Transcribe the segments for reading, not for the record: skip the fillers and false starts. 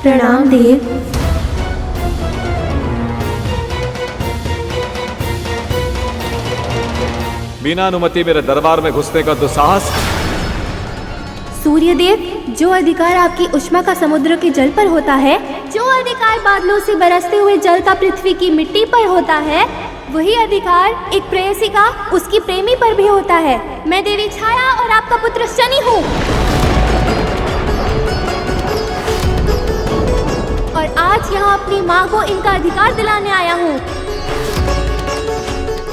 प्रणाम देव। बिना अनुमति मेरे दरबार में घुसने का दुस्साहस। सूर्यदेव, जो अधिकार आपकी उष्मा का समुद्र के जल पर होता है, जो अधिकार बादलों से बरसते हुए जल का पृथ्वी की मिट्टी पर होता है, वही अधिकार एक प्रेयसी का उसकी प्रेमी पर भी होता है। मैं देवी छाया और आपका पुत्र शनि हूँ, और आज यहाँ अपनी माँ को इनका अधिकार दिलाने आया हूँ।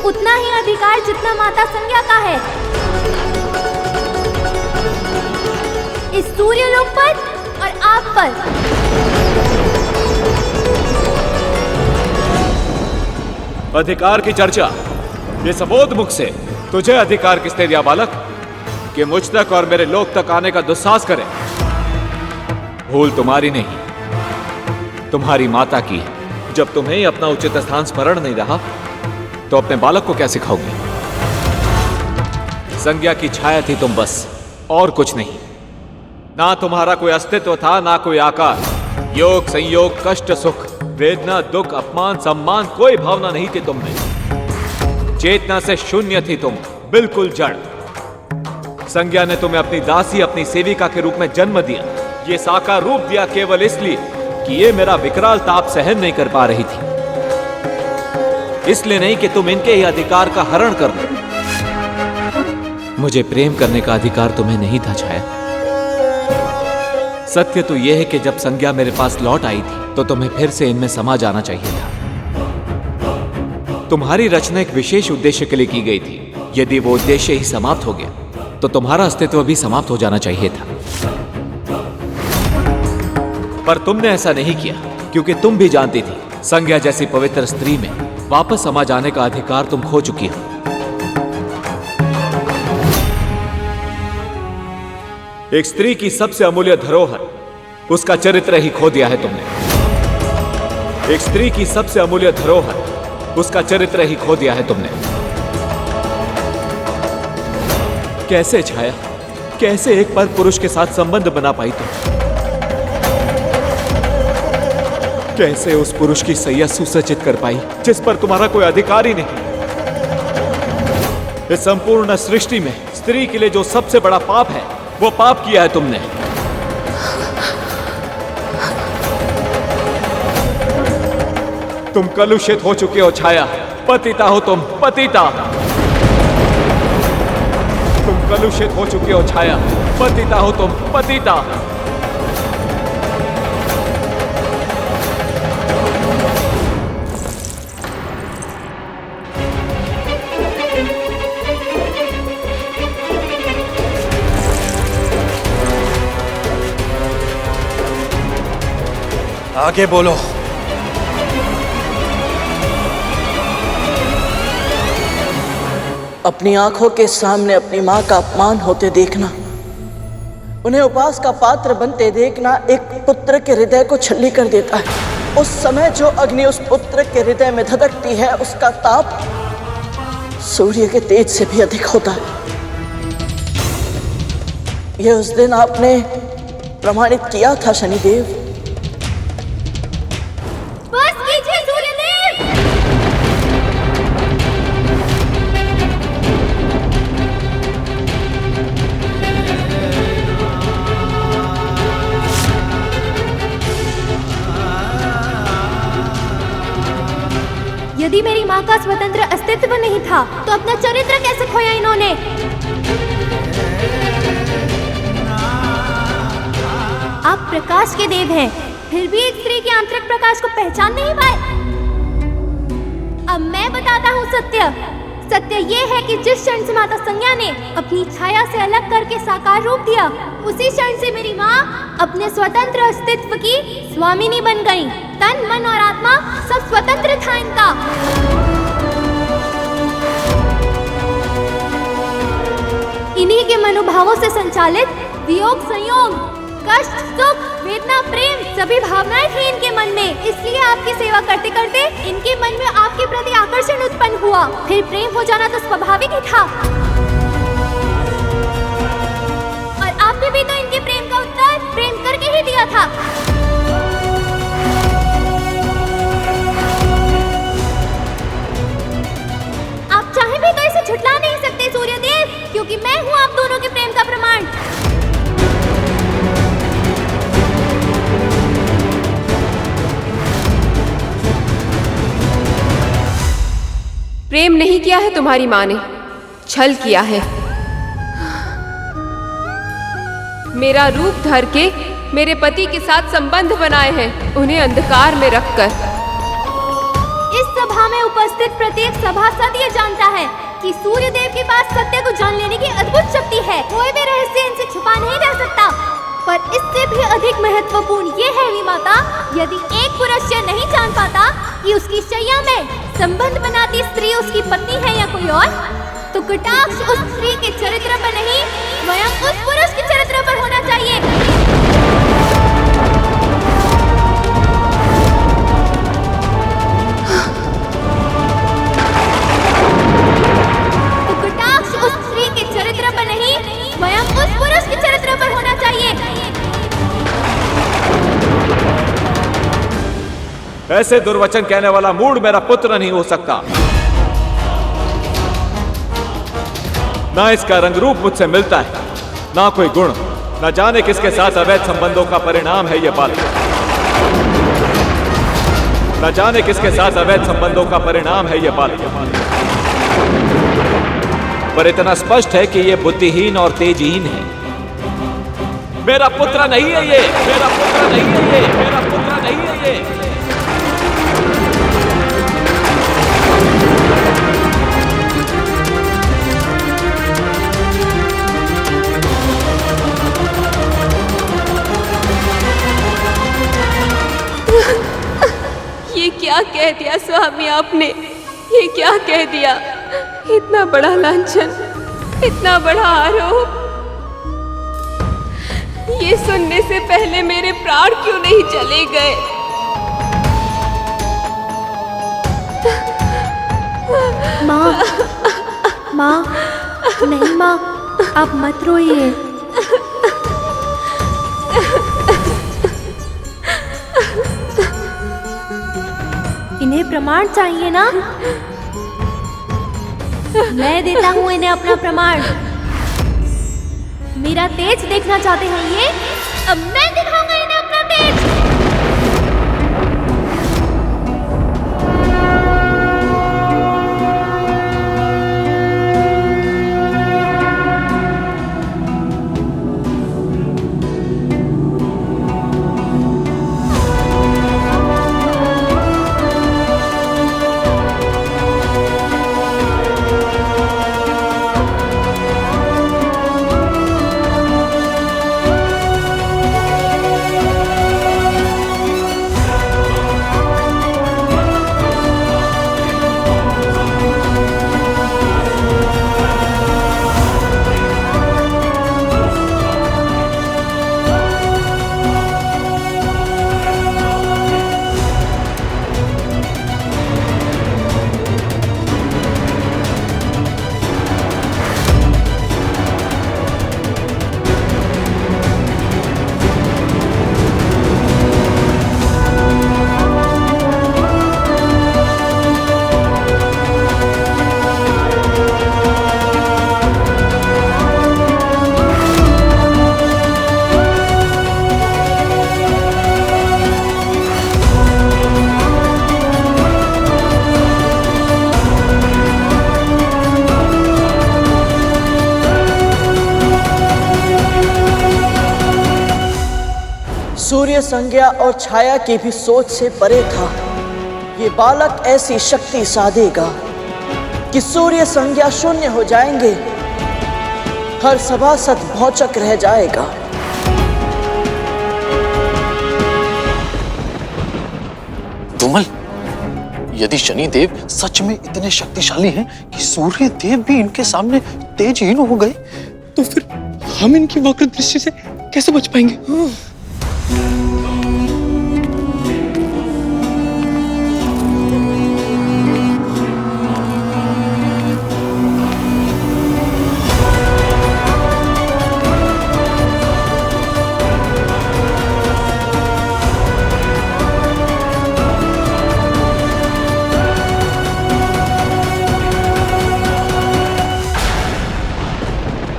उतना ही अधिकार जितना माता संज्ञा का है इस सूर्यलोक पर और आप पर। अधिकार की चर्चा, ये सबोध मुख से। तुझे अधिकार किसने दिया बालक कि मुझ तक और मेरे लोक तक आने का दुस्साहस करे? भूल तुम्हारी नहीं, तुम्हारी माता की है। जब तुम्हें ही अपना उचित स्थान स्मरण नहीं रहा तो अपने बालक को क्या सिखाओगी? संज्ञा की छाया थी तुम, बस, और कुछ नहीं। ना तुम्हारा कोई अस्तित्व था, ना कोई आकार। योग, संयोग, कष्ट, सुख, वेदना, दुख, अपमान, सम्मान, कोई भावना नहीं थी तुम में। चेतना से शून्य थी तुम, बिल्कुल जड़। संज्ञा ने तुम्हें अपनी दासी, अपनी सेविका के रूप में जन्म दिया। ये साकार रूप दिया केवल इसलिए कि ये मेरा विकराल ताप सहन नहीं कर पा रही थी, इसलिए नहीं कि तुम इनके ही अधिकार का हरण कर लो। मुझे प्रेम करने का अधिकार तुम्हें नहीं था छाया। सत्य तो यह है कि जब संज्ञा मेरे पास लौट आई थी तो तुम्हें फिर से इनमें समा जाना चाहिए था। तुम्हारी रचना एक विशेष उद्देश्य के लिए की गई थी। यदि वो उद्देश्य ही समाप्त हो गया तो तुम्हारा अस्तित्व भी समाप्त हो जाना चाहिए था। पर तुमने ऐसा नहीं किया, क्योंकि तुम भी जानती थी संज्ञा जैसी पवित्र स्त्री में वापस समा जाने का अधिकार तुम खो चुकी हो। एक स्त्री की सबसे अमूल्य धरोहर, उसका चरित्र ही खो दिया है तुमने। एक स्त्री की सबसे अमूल्य धरोहर, उसका चरित्र ही खो दिया है तुमने। कैसे छाया, कैसे एक पर पुरुष के साथ संबंध बना पाई तुम? कैसे उस पुरुष की सैया सुसज्जित कर पाई जिस पर तुम्हारा कोई अधिकार ही नहीं? इस संपूर्ण सृष्टि में स्त्री के लिए जो सबसे बड़ा पाप है, वो पाप किया है तुमने। तुम कलुषित हो चुके हो छाया। पतिता हो तुम, पतिता। तुम कलुषित हो चुके हो छाया। पतिता हो तुम, पतिता। आगे बोलो। अपनी आंखों के सामने अपनी मां का अपमान होते देखना, उन्हें उपास का पात्र बनते देखना एक पुत्र के हृदय को छल्ली कर देता है। उस समय जो अग्नि उस पुत्र के हृदय में धधकती है, उसका ताप सूर्य के तेज से भी अधिक होता है। यह उस दिन आपने प्रमाणित किया था शनिदेव। बस कीजिए सूर्यदेव। यदि मेरी माँ का स्वतंत्र अस्तित्व नहीं था तो अपना चरित्र कैसे खोया इन्होंने? आप प्रकाश के देव हैं, फिर भी एक स्त्री के आंतरिक प्रकाश को पहचान नहीं पाए। अब मैं बताता हूँ सत्य। सत्य ये है कि जिस क्षण से माता संज्ञा ने अपनी छाया से अलग करके साकार रूप दिया, उसी क्षण से मेरी माँ अपने स्वतंत्र अस्तित्व की स्वामिनी बन गई। तन, मन और आत्मा सब स्वतंत्र था इनका। इन्हीं के मनोभावों से संचालित वियोग, संयोग, कष्ट, सुख, वेदना, प्रेम सभी भावनाएं थी इनके मन में। इसलिए आपकी सेवा करते करते इनके मन में आपके प्रति आकर्षण उत्पन्न हुआ। फिर प्रेम हो जाना तो स्वाभाविक ही था, और आपने भी तो इनके प्रेम का उत्तर प्रेम करके ही दिया था। प्रेम का प्रमाण। प्रेम नहीं किया है तुम्हारी माँ ने, छल किया है। मेरा रूप धर के मेरे पति के साथ संबंध बनाए हैं, उन्हें अंधकार में रखकर। इस सभा में उपस्थित प्रत्येक सभासद ये जानता है कि सूर्य देव के पास सत्य को जान लेने की अद्भुत शक्ति है। कोई भी रहस्य इनसे छुपा नहीं रह सकता। पर इससे भी अधिक महत्वपूर्ण ये है विमाता, यदि एक पुरुष यह नहीं जान पाता कि उसकी शैया में संबंध बनाती स्त्री उसकी पत्नी है या कोई और, तो कटाक्ष उस स्त्री के चरित्र पर नहीं, स्वयं उस पुरुष के चरित्र पर होना चाहिए। तो कटाक्ष उस स्त्री के चरित्र पर नहीं, स्वयं उस पुरुष के चरित्र पर होना चाहिए। ऐसे दुर्वचन कहने वाला मूड मेरा पुत्र नहीं हो सकता। ना इसका रंग रूप मुझसे मिलता है, ना कोई गुण, न जाने किसके साथ अवैध संबंधों का परिणाम है ये बात। न जाने किसके साथ अवैध संबंधों का परिणाम है ये बात। पर इतना स्पष्ट है कि ये बुद्धिहीन और तेजहीन है। मेरा पुत्र नहीं है ये, मेरा पुत्र नहीं है ये, मेरा पुत्र नहीं है ये। ये क्या कह दिया स्वामी आपने, ये क्या कह दिया? इतना बड़ा लांछन, इतना बड़ा आरोप। ये सुनने से पहले मेरे प्राण क्यों नहीं चले गए? माँ, माँ, नहीं माँ, आप मत रोइए। इन्हें प्रमाण चाहिए ना? मैं देता हूँ इन्हें अपना प्रमाण। मेरा तेज देखना चाहते हैं ये? अब मैं दिखाऊंगा इन्हें अपना तेज। सूर्य संज्ञा और छाया की भी सोच से परे था। ये बालक ऐसी शक्ति साधेगा कि सूर्य संज्ञा शून्य हो जाएंगे, हर सभासद भौचक रह जाएगा। धूमल, यदि शनिदेव सच में इतने शक्तिशाली हैं कि सूर्य देव भी इनके सामने तेजहीन हो गए, तो फिर हम इनकी वक्र दृष्टि से कैसे बच पाएंगे?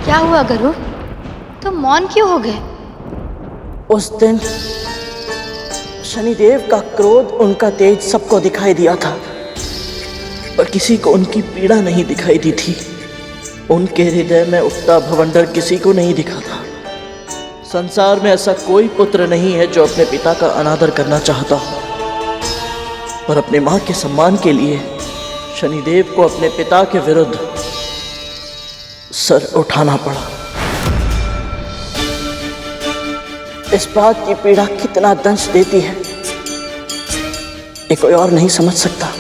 क्या हुआ गुरु? तो मौन क्यों हो गए? उस दिन शनिदेव का क्रोध, उनका तेज सबको दिखाई दिया था, पर किसी को उनकी पीड़ा नहीं दिखाई दी थी। उनके हृदय में उठता भवंडर किसी को नहीं दिखा था। संसार में ऐसा कोई पुत्र नहीं है जो अपने पिता का अनादर करना चाहता हो, पर अपने मां के सम्मान के लिए शनिदेव को अपने पिता के विरुद्ध सर उठाना पड़ा। इस बात की पीड़ा कितना दंश देती है, ये कोई और नहीं समझ सकता।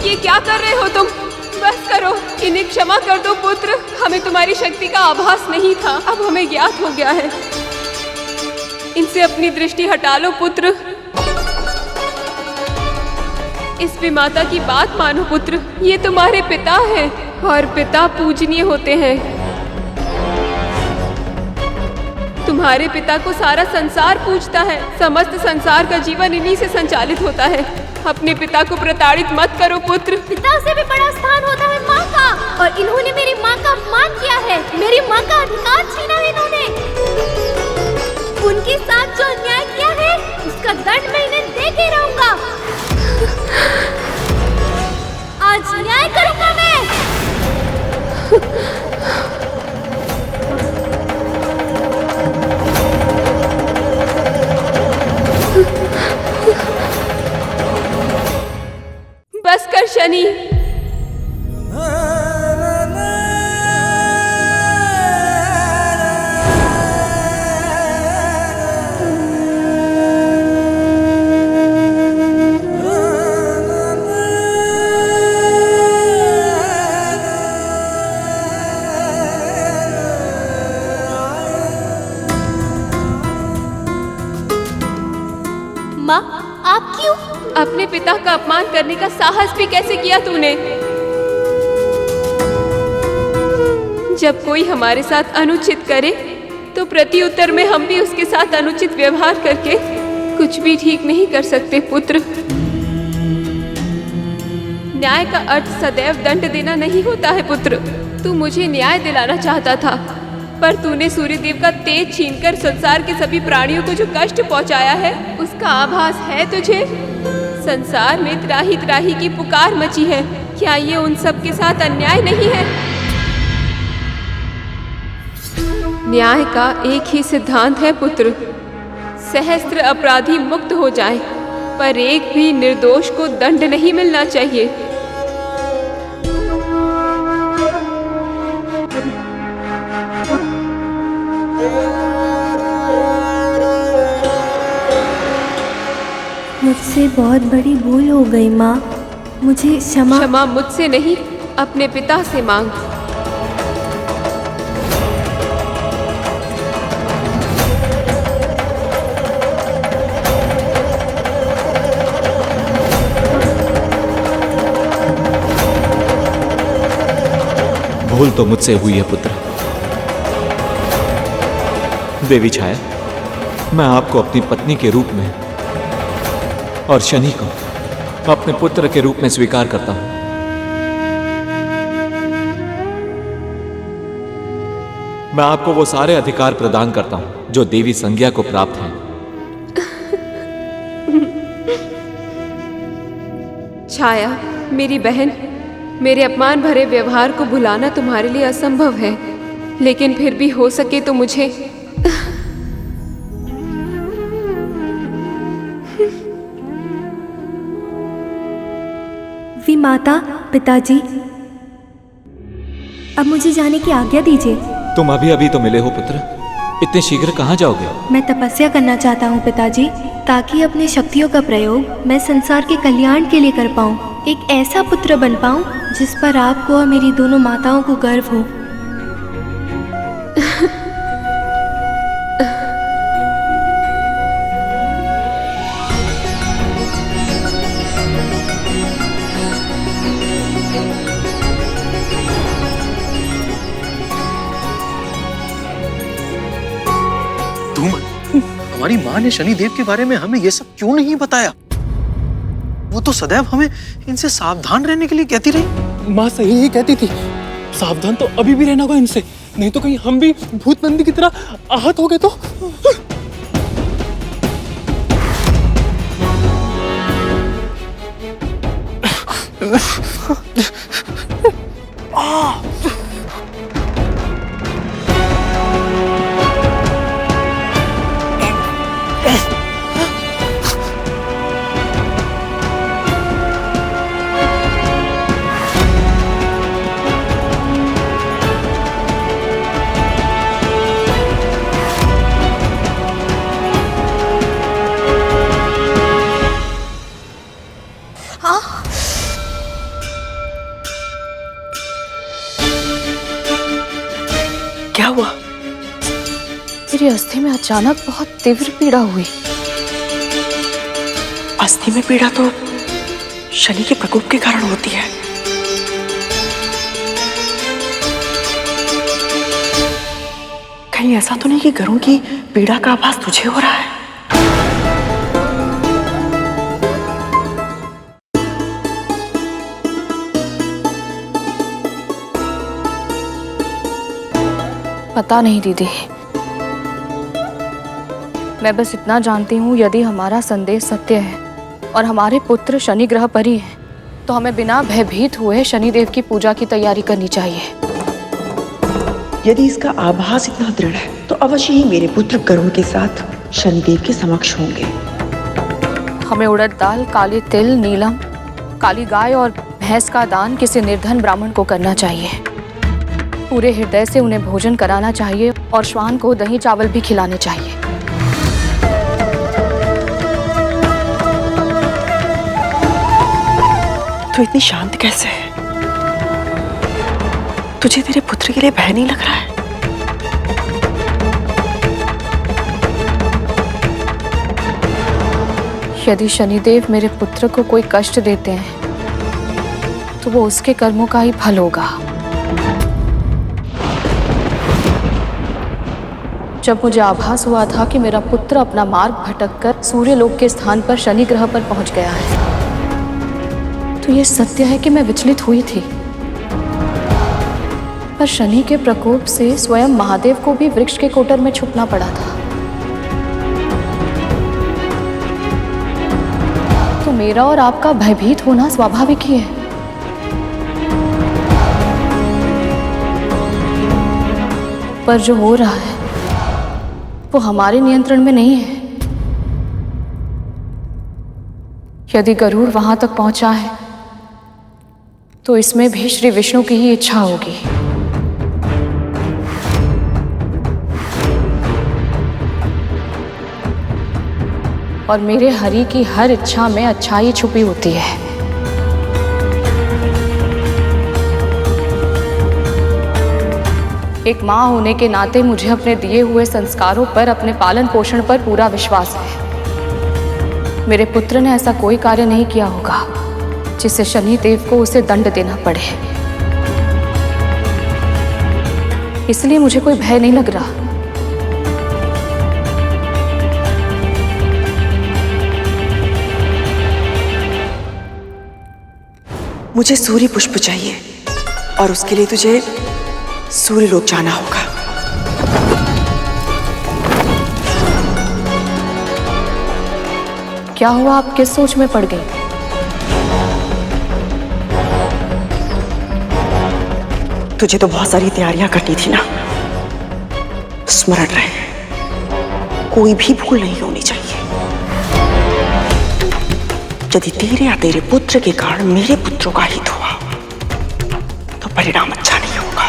ये क्या कर रहे हो तुम? बस करो, इन्हें क्षमा कर दो पुत्र। हमें तुम्हारी शक्ति का आभास नहीं था, अब हमें ज्ञात हो गया है। इनसे अपनी दृष्टि हटा लो पुत्र। इस विमाता की बात मानो पुत्र, ये तुम्हारे पिता हैं और पिता पूजनीय होते हैं। तुम्हारे पिता को सारा संसार पूजता है, समस्त संसार का जीवन इन्हीं से संचालित होता है। अपने पिता को प्रताड़ित मत करो पुत्र। पिता से भी बड़ा स्थान होता है माँ का, और इन्होंने मेरी माँ का अपमान किया है, मेरी माँ का अधिकार छीना है इन्होंने। उनके साथ जो अन्याय किया है उसका दंड मैं इन्हें दे के रहूंगा। आज न्याय करूंगा मैं। बस कर शनि। माँ, आप क्यों? अपने पिता का अपमान करने का साहस भी कैसे किया तूने? जब कोई हमारे साथ अनुचित करे तो प्रत्युत्तर में हम भी उसके साथ अनुचित व्यवहार करके कुछ भी ठीक नहीं कर सकते पुत्र। न्याय का अर्थ सदैव दंड देना नहीं होता है पुत्र। तू मुझे न्याय दिलाना चाहता था, पर तूने सूर्यदेव का तेज छीनकर संसार के सभी प्राणियों को जो कष्ट पहुंचाया है उसका आभास है तुझे। संसार में त्राही त्राही की पुकार मची है, क्या ये उन सब के साथ अन्याय नहीं है? न्याय का एक ही सिद्धांत है पुत्र, सहस्त्र अपराधी मुक्त हो जाए, पर एक भी निर्दोष को दंड नहीं मिलना चाहिए। मुझसे बहुत बड़ी भूल हो गई माँ, मुझे क्षमा मुझसे नहीं, अपने पिता से मांग। भूल तो मुझसे हुई है पुत्र। देवी छाया, मैं आपको अपनी पत्नी के रूप में और शनि को अपने पुत्र के रूप में स्वीकार करता हूं। मैं आपको वो सारे अधिकार प्रदान करता हूं जो देवी संज्ञा को प्राप्त हैं। छाया, मेरी बहन, मेरे अपमान भरे व्यवहार को भुलाना तुम्हारे लिए असंभव है, लेकिन फिर भी हो सके तो मुझे माता, पिताजी, अब मुझे जाने की आज्ञा दीजिए। तुम अभी अभी तो मिले हो पुत्र, इतने शीघ्र कहाँ जाओगे? मैं तपस्या करना चाहता हूँ पिताजी, ताकि अपनी शक्तियों का प्रयोग मैं संसार के कल्याण के लिए कर पाऊँ, एक ऐसा पुत्र बन पाऊँ जिस पर आपको और मेरी दोनों माताओं को गर्व हो। हमारी माँ ने शनिदेव के बारे में हमें ये सब क्यों नहीं बताया? वो तो सदैव हमें इनसे सावधान रहने के लिए कहती रही। माँ सही ही कहती थी, सावधान तो अभी भी रहना होगा इनसे, नहीं तो कहीं हम भी भूत नंदी की तरह आहत हो गए तो। क्या हुआ? मेरी अस्थि में अचानक बहुत तीव्र पीड़ा हुई। अस्थि में पीड़ा तो शनि के प्रकोप के कारण होती है। कहीं ऐसा तो नहीं कि गरुड़ की पीड़ा का आभास तुझे हो रहा है? पता नहीं दीदी, मैं बस इतना जानती हूँ, यदि हमारा संदेश सत्य है और हमारे पुत्र शनि ग्रह पर ही है, तो हमें बिना भयभीत हुए शनिदेव की पूजा की तैयारी करनी चाहिए। यदि इसका आभास इतना दृढ़ है तो अवश्य ही मेरे पुत्र गरुड़ के साथ शनिदेव के समक्ष होंगे। हमें उड़द दाल, काले तिल, नीलम, काली गाय और भैंस का दान किसी निर्धन ब्राह्मण को करना चाहिए। पूरे हृदय से उन्हें भोजन कराना चाहिए और श्वान को दही चावल भी खिलाने चाहिए। तू इतनी शांत कैसे है? तुझे तेरे पुत्र के लिए भय नहीं लग रहा है? यदि शनिदेव मेरे पुत्र को कोई कष्ट देते हैं तो वो उसके कर्मों का ही फल होगा। जब मुझे आभास हुआ था कि मेरा पुत्र अपना मार्ग भटककर सूर्यलोक के स्थान पर शनि ग्रह पर पहुंच गया है, तो ये सत्य है कि मैं विचलित हुई थी। पर शनि के प्रकोप से स्वयं महादेव को भी वृक्ष के कोटर में छुपना पड़ा था। तो मेरा और आपका भयभीत होना स्वाभाविक ही है। पर जो हो रहा है वो हमारे नियंत्रण में नहीं है। यदि गरुड़ वहां तक पहुंचा है तो इसमें भी श्री विष्णु की ही इच्छा होगी। और मेरे हरि की हर इच्छा में अच्छाई छुपी होती है। एक माँ होने के नाते मुझे अपने दिए हुए संस्कारों पर, अपने पालन पोषण पर पूरा विश्वास है। मेरे पुत्र ने ऐसा कोई कार्य नहीं किया होगा जिससे शनि देव को उसे दंड देना पड़े। इसलिए मुझे कोई भय नहीं लग रहा। मुझे सूर्य पुष्प चाहिए और उसके लिए तुझे सूर्यलोक जाना होगा। क्या हुआ, आप किस सोच में पड़ गई? तुझे तो बहुत सारी तैयारियां करनी थी ना। स्मरण रहे, कोई भी भूल नहीं होनी चाहिए। यदि तेरे या तेरे पुत्र के कारण मेरे पुत्रों का हित हुआ तो परिणाम अच्छा नहीं होगा।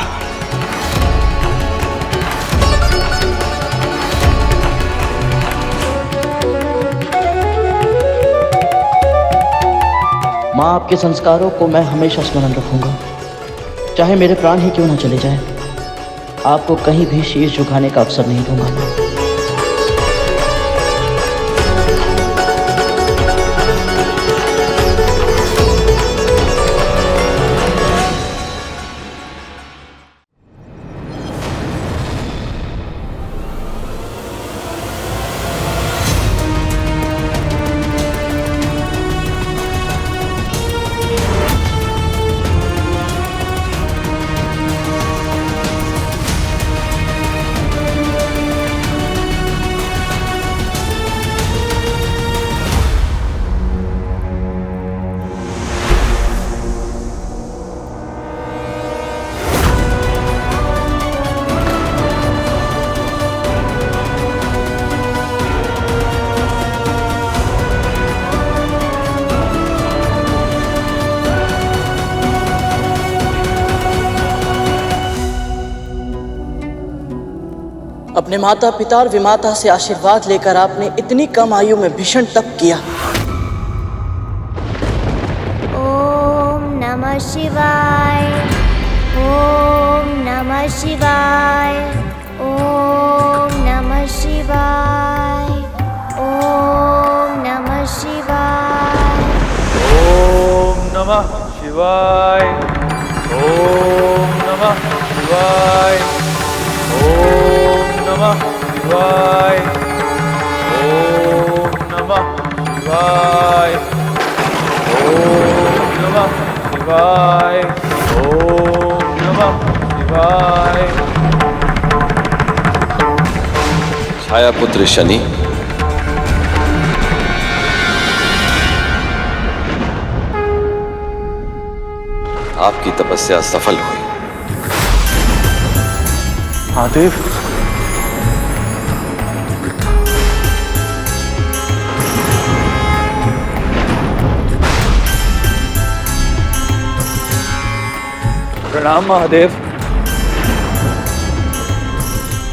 माँ, आपके संस्कारों को मैं हमेशा स्मरण रखूंगा, चाहे मेरे प्राण ही क्यों न चले जाएं। आपको कहीं भी शीश झुकाने का अवसर नहीं दूंगा। अपने माता पिता और विमाता से आशीर्वाद लेकर आपने इतनी कम आयु में भीषण तप किया। ओम नमः शिवाय, ओम नमः शिवाय, ओम नमः शिवाय, ओम नमः शिवाय, ओम नमः शिवाय, ओम नमः शिवाय, ओम नमः शिवाय, ओम नमः शिवाय, ओम नमः शिवाय, ओम नमः शिवाय। छायापुत्र शनि, आपकी तपस्या सफल हुई। महादेव, प्रणाम महादेव।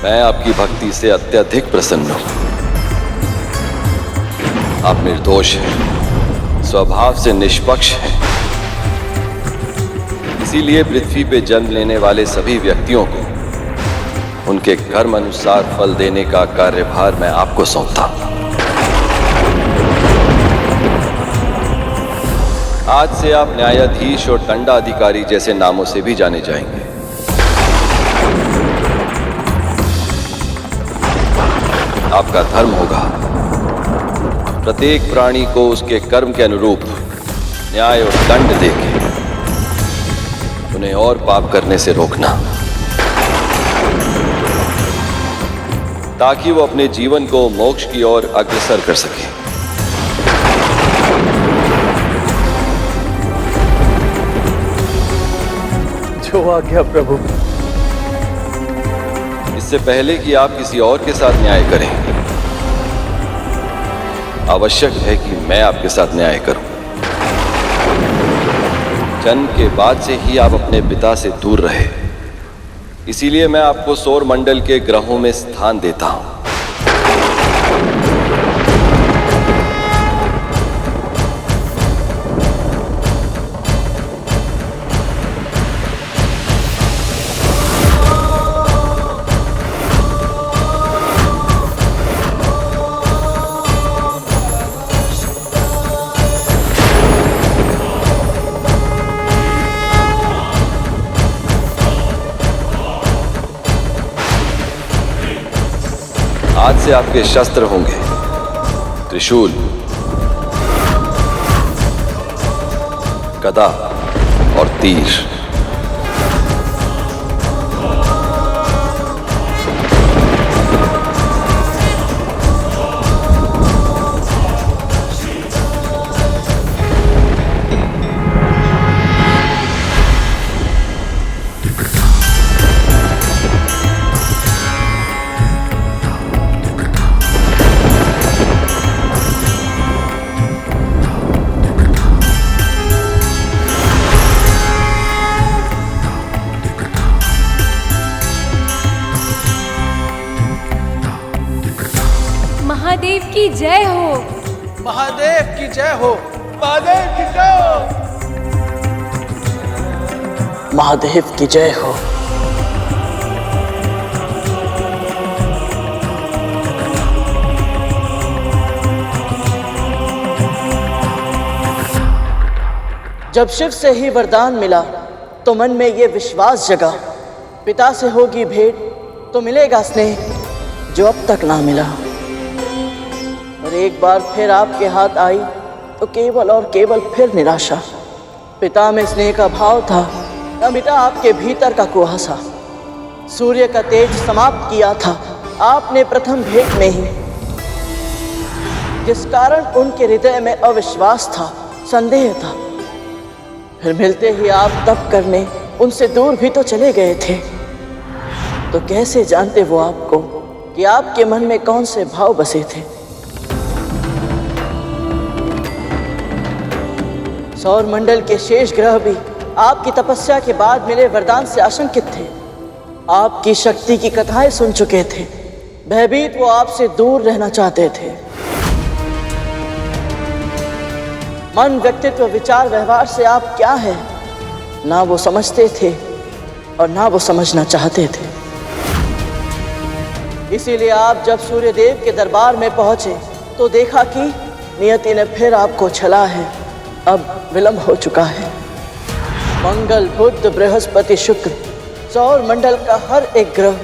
मैं आपकी भक्ति से अत्यधिक प्रसन्न हूं। आप निर्दोष हैं, स्वभाव से निष्पक्ष हैं। इसीलिए पृथ्वी पे जन्म लेने वाले सभी व्यक्तियों को उनके कर्म अनुसार फल देने का कार्यभार मैं आपको सौंपता हूं। आज से आप न्यायाधीश और दंडाधिकारी जैसे नामों से भी जाने जाएंगे। आपका धर्म होगा प्रत्येक प्राणी को उसके कर्म के अनुरूप न्याय और दंड देके उन्हें और पाप करने से रोकना, ताकि वो अपने जीवन को मोक्ष की ओर अग्रसर कर सके। जो आज्ञा प्रभु। इससे पहले कि आप किसी और के साथ न्याय करें, आवश्यक है कि मैं आपके साथ न्याय करूं। जन्म के बाद से ही आप अपने पिता से दूर रहे, इसीलिए मैं आपको सौर मंडल के ग्रहों में स्थान देता हूं। आज से आपके शस्त्र होंगे त्रिशूल, गदा और तीर। महादेव की जय हो। महादेव की जय हो। महादेव की जय हो। महादेव की जय हो। जब शिव से ही वरदान मिला तो मन में ये विश्वास जगा, पिता से होगी भेंट तो मिलेगा स्नेह जो अब तक ना मिला। और एक बार फिर आपके हाथ आई तो केवल और केवल फिर निराशा। पिता में स्नेह का भाव था, न मिटा आपके भीतर का कुहासा। सूर्य का तेज समाप्त किया था आपने प्रथम भेंट में ही, जिस कारण उनके हृदय में अविश्वास था, संदेह था। फिर मिलते ही आप तप करने उनसे दूर भी तो चले गए थे, तो कैसे जानते वो आपको कि आपके मन में कौन से भाव बसे थे। सौर मंडल के शेष ग्रह भी आपकी तपस्या के बाद मिले वरदान से आशंकित थे। आपकी शक्ति की कथाएं सुन चुके थे, भयभीत वो आपसे दूर रहना चाहते थे। मन, व्यक्तित्व, विचार, व्यवहार से आप क्या है ना वो समझते थे और ना वो समझना चाहते थे। इसीलिए आप जब सूर्यदेव के दरबार में पहुंचे तो देखा कि नियति ने फिर आपको छला है। अब विलंब हो चुका है। मंगल, बुध, बृहस्पति, शुक्र, सौर मंडल का हर एक ग्रह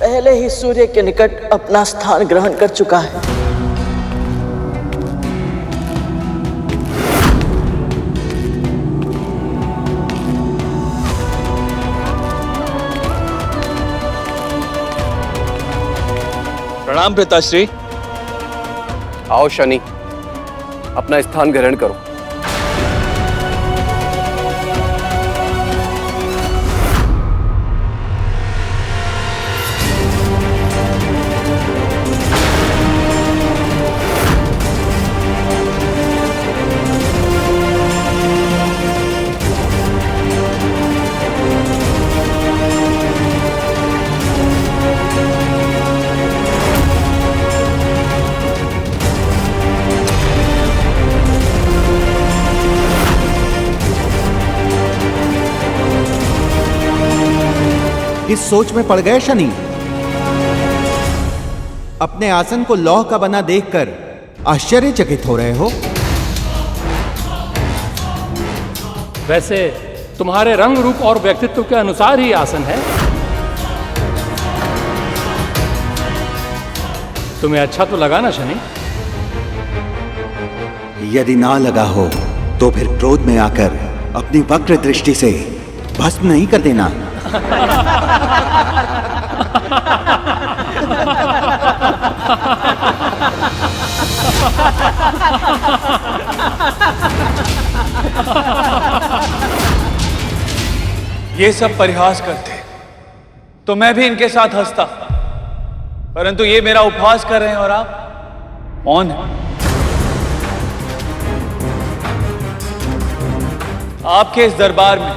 पहले ही सूर्य के निकट अपना स्थान ग्रहण कर चुका है। प्रणाम पिताश्री। आओ शनि, अपना स्थान ग्रहण करो। इस सोच में पड़ गए शनि। अपने आसन को लौह का बना देखकर आश्चर्यचकित हो रहे हो। वैसे तुम्हारे रंग, रूप और व्यक्तित्व के अनुसार ही आसन है। तुम्हें अच्छा तो लगा ना शनि? यदि ना लगा हो तो फिर क्रोध में आकर अपनी वक्र दृष्टि से भस्म नहीं कर देना। ये सब परिहास करते तो मैं भी इनके साथ हंसता, परंतु ये मेरा उपहास कर रहे हैं और आप मौन हैं। आपके इस दरबार में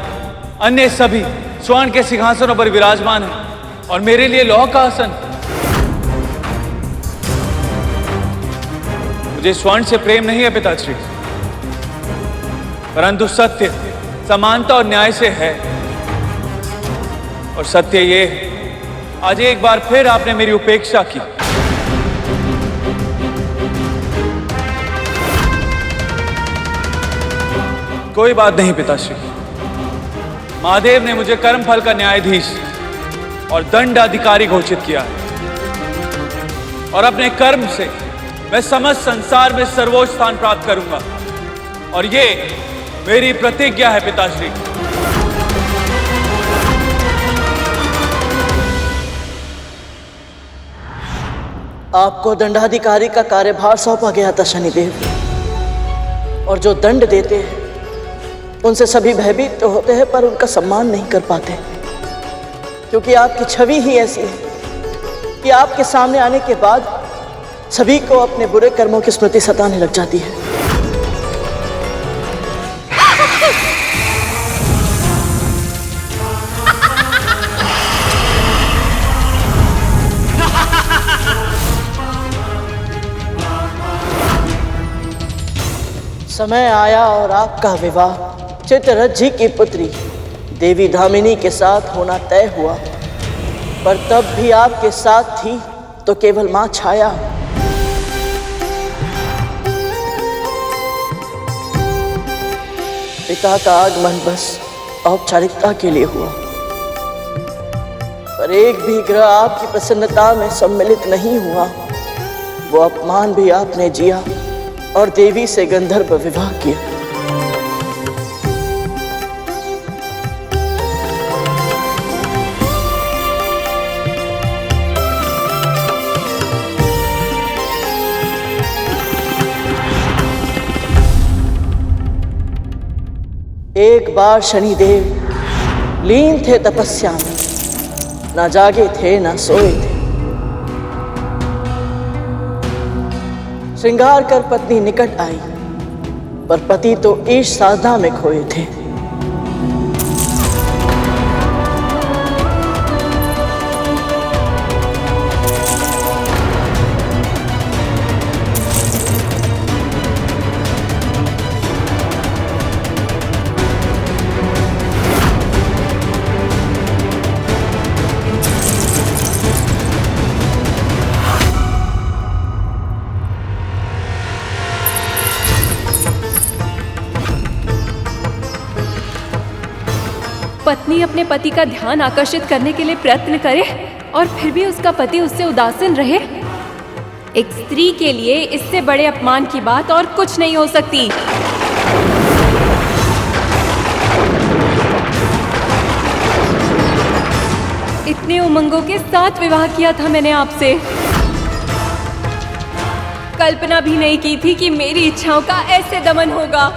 अन्य सभी स्वर्ण के सिंहासनों पर विराजमान हैं और मेरे लिए लौह का आसन। मुझे स्वर्ण से प्रेम नहीं है पिताश्री, परंतु सत्य, समानता और न्याय से है। और सत्य ये है, आज एक बार फिर आपने मेरी उपेक्षा की। कोई बात नहीं पिताश्री, महादेव ने मुझे कर्मफल का न्यायाधीश और दंडाधिकारी घोषित किया है और अपने कर्म से मैं समस्त संसार में सर्वोच्च स्थान प्राप्त करूंगा और ये मेरी प्रतिज्ञा है पिताश्री। आपको दंडाधिकारी का कार्यभार सौंपा गया था शनिदेव, और जो दंड देते हैं उनसे सभी भयभीत तो होते हैं पर उनका सम्मान नहीं कर पाते, क्योंकि आपकी छवि ही ऐसी है कि आपके सामने आने के बाद सभी को अपने बुरे कर्मों की स्मृति सताने लग जाती है। समय आया और आपका विवाह चित्ररथ की पुत्री देवी धामिनी के साथ होना तय हुआ, पर तब भी आपके साथ थी तो केवल मां छाया। पिता का आगमन बस औपचारिकता के लिए हुआ, पर एक भी ग्रह आपकी प्रसन्नता में सम्मिलित नहीं हुआ। वो अपमान भी आपने जिया और देवी से गंधर्व विवाह किया। एक बार शनिदेव लीन थे तपस्या में, ना जागे थे ना सोए थे। श्रृंगार कर पत्नी निकट आई, पर पति तो ईश साधना में खोए थे। पत्नी अपने पति का ध्यान आकर्षित करने के लिए प्रयत्न करे और फिर भी उसका पति उससे उदासीन रहे, एक स्त्री के लिए इससे बड़े अपमान की बात और कुछ नहीं हो सकती। इतने उमंगों के साथ विवाह किया था मैंने आपसे। कल्पना भी नहीं की थी कि मेरी इच्छाओं का ऐसे दमन होगा।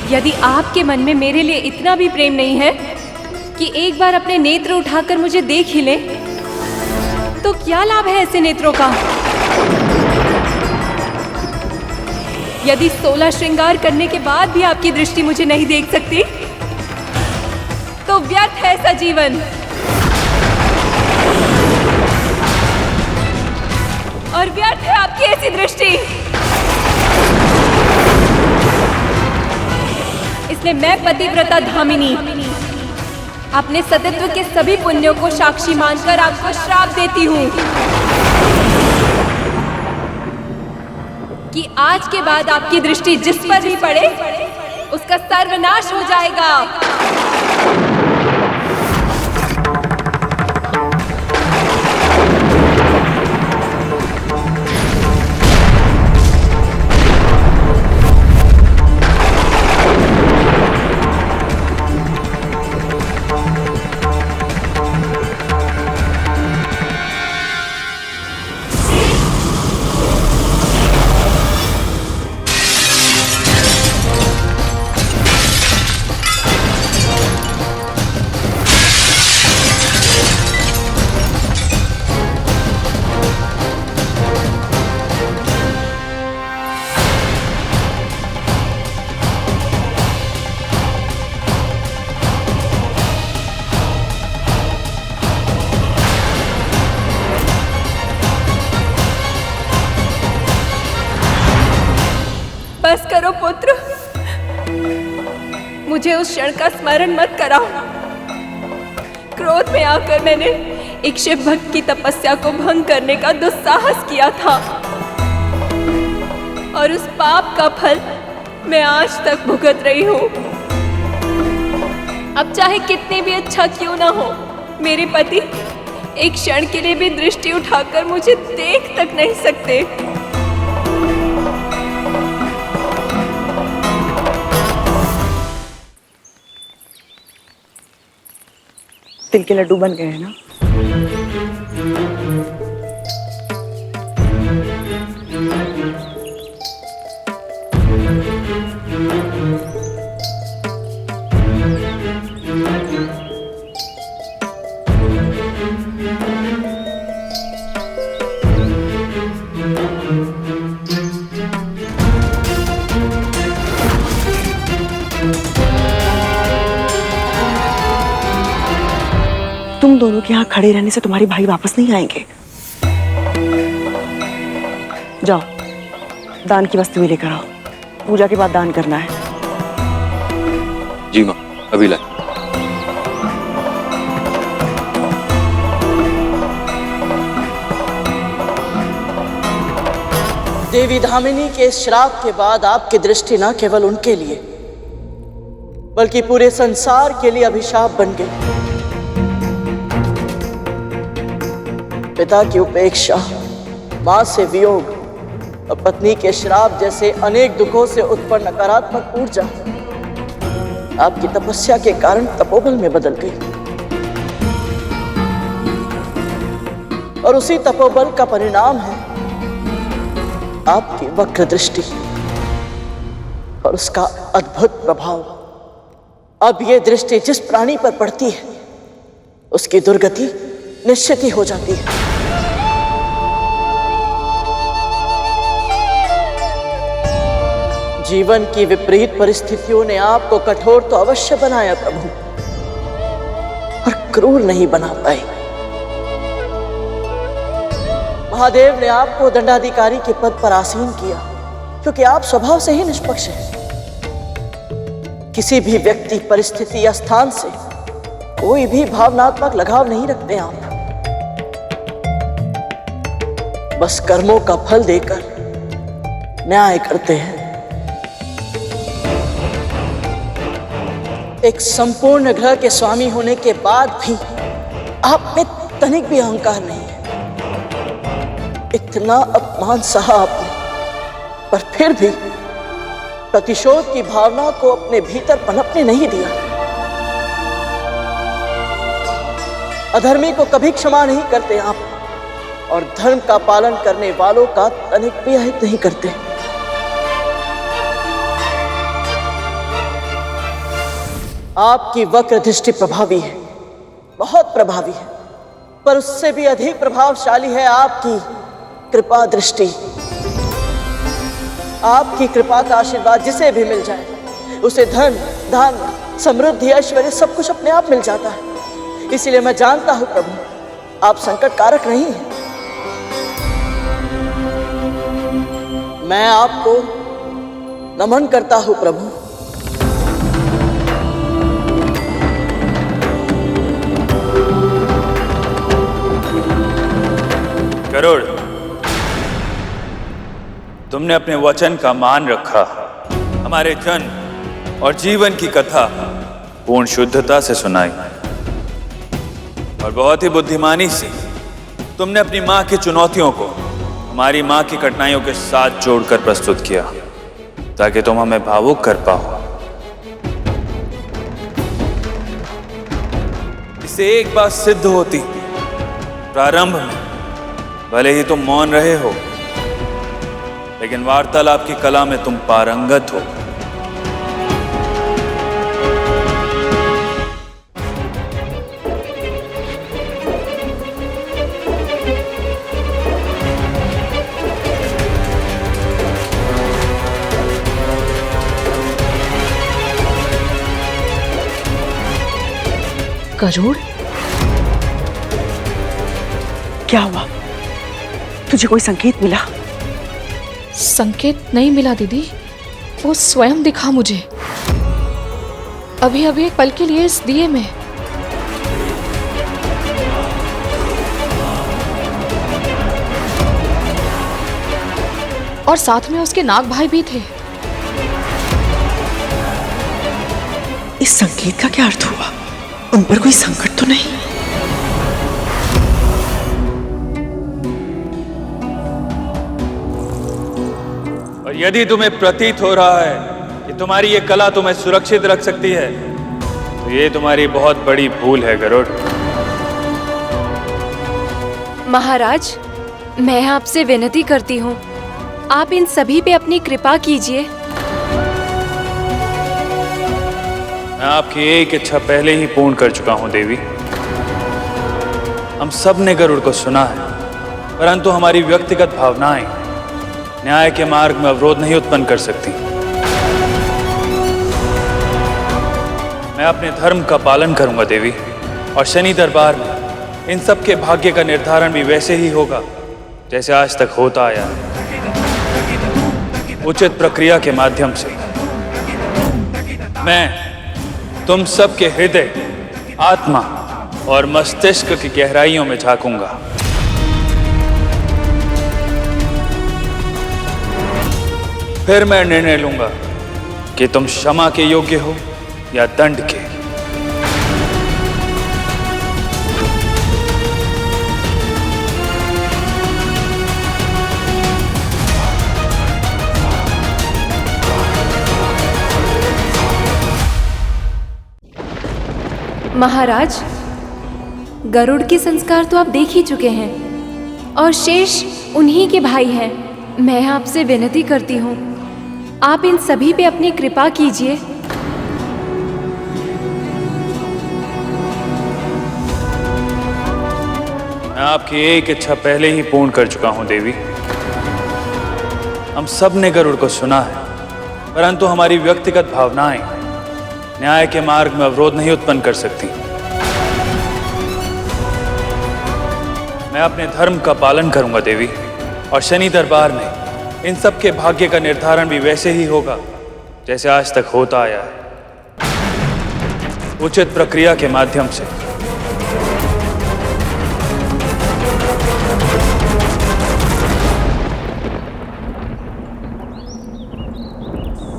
यदि आपके मन में मेरे लिए इतना भी प्रेम नहीं है कि एक बार अपने नेत्र उठाकर मुझे देख ही ले, तो क्या लाभ है ऐसे नेत्रों का? यदि 16 श्रृंगार करने के बाद भी आपकी दृष्टि मुझे नहीं देख सकती, तो व्यर्थ है ऐसा जीवन। और व्यर्थ है आपकी ऐसी दृष्टि। इसलिए मैं पतिव्रता धामिनी अपने सतीत्व के सभी पुण्यों को साक्षी मानकर आपको श्राप देती हूँ कि आज के बाद आपकी दृष्टि जिस पर भी पड़े उसका सर्वनाश हो जाएगा। बस करो पुत्र, मुझे उस क्षण का स्मरण मत कराओ। क्रोध में आकर मैंने एक शिव भक्त की तपस्या को भंग करने का दुस्साहस किया था और उस पाप का फल मैं आज तक भुगत रही हूँ। अब चाहे कितने भी अच्छा क्यों ना हो, मेरे पति एक क्षण के लिए भी दृष्टि उठाकर मुझे देख तक नहीं सकते। तिल के लड्डू बन गए हैं ना? तुम दोनों के यहाँ खड़े रहने से तुम्हारे भाई वापस नहीं आएंगे। जाओ दान की वस्तु भी लेकर आओ, पूजा के बाद दान करना है। जी माँ, अभी लाए। देवी धामिनी के इस श्राप के बाद आपकी दृष्टि न केवल उनके लिए बल्कि पूरे संसार के लिए अभिशाप बन गई। पिता की उपेक्षा, मां से वियोग और पत्नी के श्राप जैसे अनेक दुखों से उत्पन्न नकारात्मक ऊर्जा आपकी तपस्या के कारण तपोबल में बदल गई और उसी तपोबल का परिणाम है आपकी वक्र दृष्टि और उसका अद्भुत प्रभाव। अब ये दृष्टि जिस प्राणी पर पड़ती है उसकी दुर्गति निश्चित ही हो जाती है। जीवन की विपरीत परिस्थितियों ने आपको कठोर तो अवश्य बनाया प्रभु, पर क्रूर नहीं बना पाई। महादेव ने आपको दंडाधिकारी के पद पर आसीन किया क्योंकि आप स्वभाव से ही निष्पक्ष हैं। किसी भी व्यक्ति, परिस्थिति या स्थान से कोई भी भावनात्मक लगाव नहीं रखते आप। बस कर्मों का फल देकर न्याय करते हैं। एक संपूर्ण ग्रह के स्वामी होने के बाद भी आप में तनिक भी अहंकार नहीं है। इतना अपमान सहा आपने, पर फिर भी प्रतिशोध की भावना को अपने भीतर पनपने नहीं दिया। अधर्मी को कभी क्षमा नहीं करते आप, और धर्म का पालन करने वालों का तनिक भी अहित नहीं करते। आपकी वक्र दृष्टि प्रभावी है, बहुत प्रभावी है, पर उससे भी अधिक प्रभावशाली है आपकी कृपा दृष्टि। आपकी कृपा का आशीर्वाद जिसे भी मिल जाए उसे धन, धान, समृद्धि, ऐश्वर्य सब कुछ अपने आप मिल जाता है। इसीलिए मैं जानता हूं प्रभु, आप संकट कारक नहीं हैं। मैं आपको नमन करता हूं प्रभु। गरुड़, तुमने अपने वचन का मान रखा। हमारे जन्म और जीवन की कथा पूर्ण शुद्धता से सुनाई, और बहुत ही बुद्धिमानी से तुमने अपनी मां की चुनौतियों को हमारी मां की कठिनाइयों के साथ जोड़कर प्रस्तुत किया, ताकि तुम हमें भावुक कर पाओ। इससे एक बात सिद्ध होती, प्रारंभ में भले ही तुम मौन रहे हो, लेकिन वार्तालाप की कला में तुम पारंगत हो। गरुड़, क्या हुआ? तुझे कोई संकेत मिला? संकेत नहीं मिला दीदी, वो स्वयं दिखा मुझे अभी अभी एक पल के लिए इस दिए में। और साथ में उसके नाग भाई भी थे। इस संकेत का क्या अर्थ हुआ? उन पर कोई संकट तो नहीं? और यदि तुम्हें प्रतीत हो रहा है कि तुम्हारी ये कला तुम्हें सुरक्षित रख सकती है, तो ये तुम्हारी बहुत बड़ी भूल है गरुड़। महाराज, मैं आपसे विनती करती हूँ, आप इन सभी पे अपनी कृपा कीजिए। मैं आपकी एक इच्छा पहले ही पूर्ण कर चुका हूं देवी। हम सब ने गरुड़ को सुना है, परंतु हमारी व्यक्तिगत भावनाएं न्याय के मार्ग में अवरोध नहीं उत्पन्न कर सकती। मैं अपने धर्म का पालन करूंगा देवी, और शनि दरबार में इन सब के भाग्य का निर्धारण भी वैसे ही होगा जैसे आज तक होता आया है, उचित प्रक्रिया के माध्यम से। मैं तुम सबके हृदय, आत्मा और मस्तिष्क की गहराइयों में झांकूंगा। फिर मैं निर्णय लूंगा कि तुम क्षमा के योग्य हो या दंड के। महाराज, गरुड़ के संस्कार तो आप देख ही चुके हैं, और शेष उन्हीं के भाई हैं। मैं आपसे विनती करती हूँ, आप इन सभी पे अपनी कृपा कीजिए। मैं आपकी एक इच्छा पहले ही पूर्ण कर चुका हूं देवी। हम सब ने गरुड़ को सुना है, परंतु हमारी व्यक्तिगत भावनाएं न्याय के मार्ग में अवरोध नहीं उत्पन्न कर सकती। मैं अपने धर्म का पालन करूंगा देवी, और शनि दरबार में इन सब के भाग्य का निर्धारण भी वैसे ही होगा जैसे आज तक होता आया है, उचित प्रक्रिया के माध्यम से।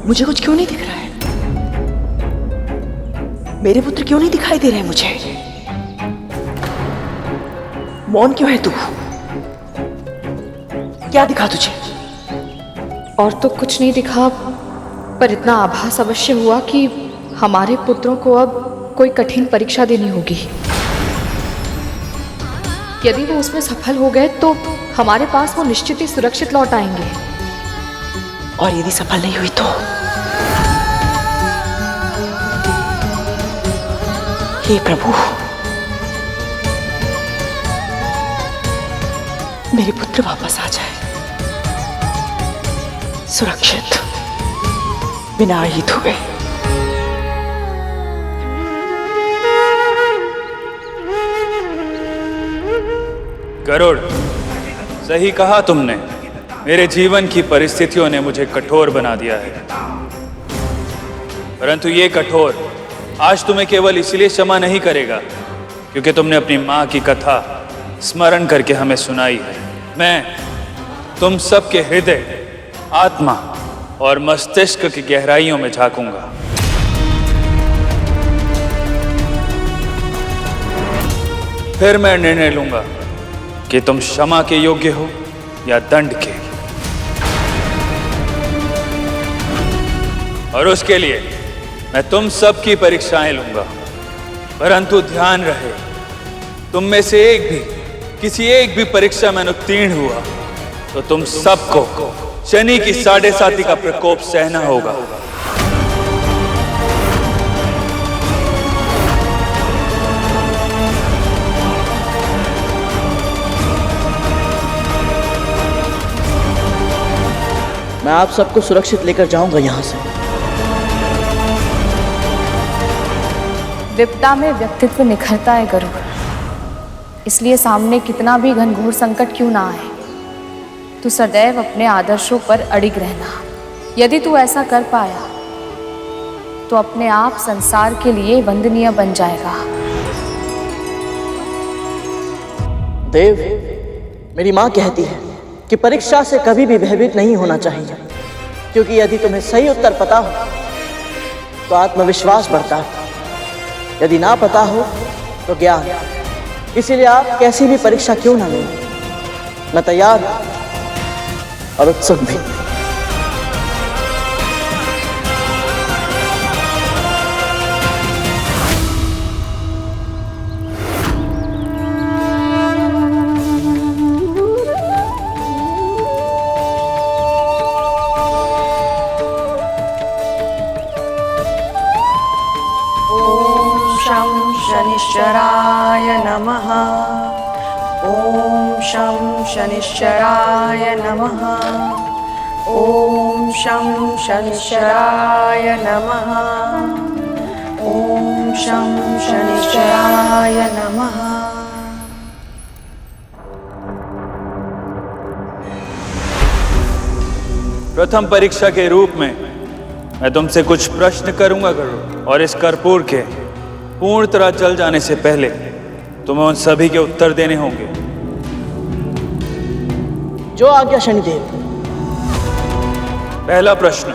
मुझे कुछ क्यों नहीं दिख रहा है? मेरे पुत्र क्यों नहीं दिखाई दे रहे मुझे? मौन क्यों है तू? क्या दिखा तुझे? और तो कुछ नहीं दिखा, पर इतना आभास अवश्य हुआ कि हमारे पुत्रों को अब कोई कठिन परीक्षा देनी होगी। यदि वो उसमें सफल हो गए तो हमारे पास वो निश्चित ही सुरक्षित लौट आएंगे। और यदि सफल नहीं हुई तो? हे प्रभु, मेरे पुत्र वापस आ जाए सुरक्षित, बिना आहित हुए। गरुड़, सही कहा तुमने। मेरे जीवन की परिस्थितियों ने मुझे कठोर बना दिया है, परंतु ये कठोर आज तुम्हें केवल इसलिए क्षमा नहीं करेगा क्योंकि तुमने अपनी माँ की कथा स्मरण करके हमें सुनाई है। मैं तुम सबके हृदय, आत्मा और मस्तिष्क की गहराइयों में झांकूंगा। फिर मैं निर्णय लूंगा कि तुम क्षमा के योग्य हो या दंड के। और उसके लिए मैं तुम सब की परीक्षाएं लूंगा, परंतु ध्यान रहे, तुम में से किसी एक भी परीक्षा में उत्तीर्ण हुआ तो तुम सबको शनि की 7.5 का प्रकोप सहना होगा। मैं आप सबको सुरक्षित लेकर जाऊंगा यहां से। विपदा में व्यक्तित्व निखरता है गरुड़, इसलिए सामने कितना भी घनघोर संकट क्यों ना आए, तू सदैव अपने आदर्शों पर अडिग रहना। यदि तू ऐसा कर पाया तो अपने आप संसार के लिए वंदनीय बन जाएगा। देव, मेरी माँ कहती है कि परीक्षा से कभी भी भयभीत नहीं होना चाहिए, क्योंकि यदि तुम्हें सही उत्तर पता हो तो आत्मविश्वास बढ़ता है, यदि ना पता हो तो ज्ञान। इसीलिए आप कैसी भी परीक्षा क्यों ना लें, मैं तैयार और उत्सुक भी। शनिश्चराय नमः। ओम शं शनिश्चराय नमः। ओम शं शनिश्चराय नमः। ओम शं शनिश्चराय नमः। प्रथम परीक्षा के रूप में मैं तुमसे कुछ प्रश्न करूंगा गरुड़, और इस कर्पूर के पूर्ण तरह जल जाने से पहले तुम्हें उन सभी के उत्तर देने होंगे। जो आज्ञा शनिदेव। पहला प्रश्न,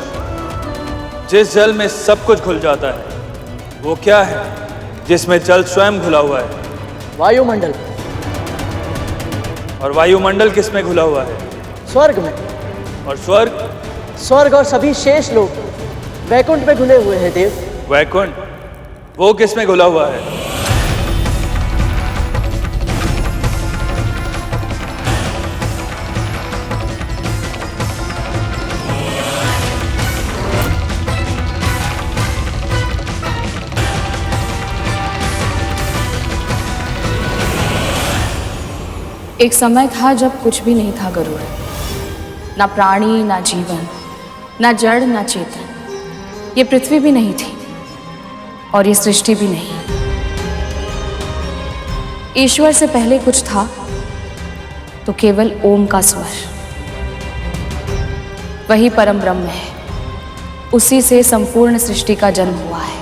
जिस जल में सब कुछ घुल जाता है वो क्या है जिसमें जल स्वयं घुला हुआ है? वायुमंडल। और वायुमंडल किस में घुला हुआ है? स्वर्ग में। और स्वर्ग? स्वर्ग और सभी शेष लोग वैकुंठ में घुले हुए हैं देव। वैकुंठ, वो किस में घुला हुआ है? एक समय था जब कुछ भी नहीं था गरुड़, ना प्राणी, ना जीवन, ना जड़, ना चेतन। ये पृथ्वी भी नहीं थी और ये सृष्टि भी नहीं। ईश्वर से पहले कुछ था तो केवल ओम का स्वर। वही परम ब्रह्म है, उसी से संपूर्ण सृष्टि का जन्म हुआ है।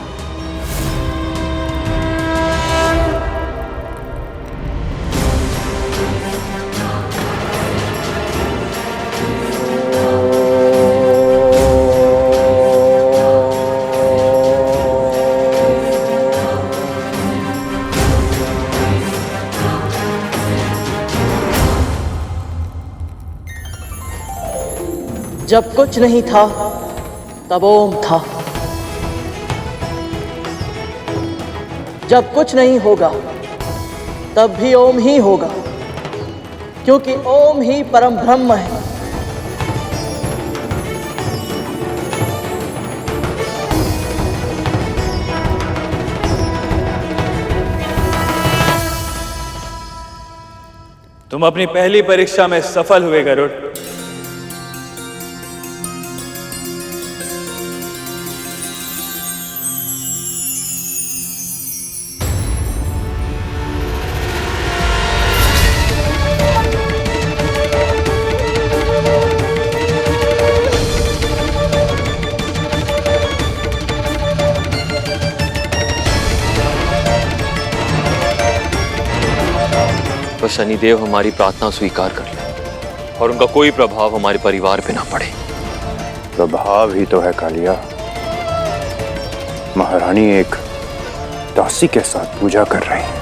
जब कुछ नहीं था तब ओम था। जब कुछ नहीं होगा तब भी ओम ही होगा, क्योंकि ओम ही परम ब्रह्म है। तुम अपनी पहली परीक्षा में सफल हुए गरुड़। तो शनिदेव हमारी प्रार्थना स्वीकार कर ले और उनका कोई प्रभाव हमारे परिवार पे ना पड़े। प्रभाव ही तो है कालिया। महारानी एक दासी के साथ पूजा कर रही है।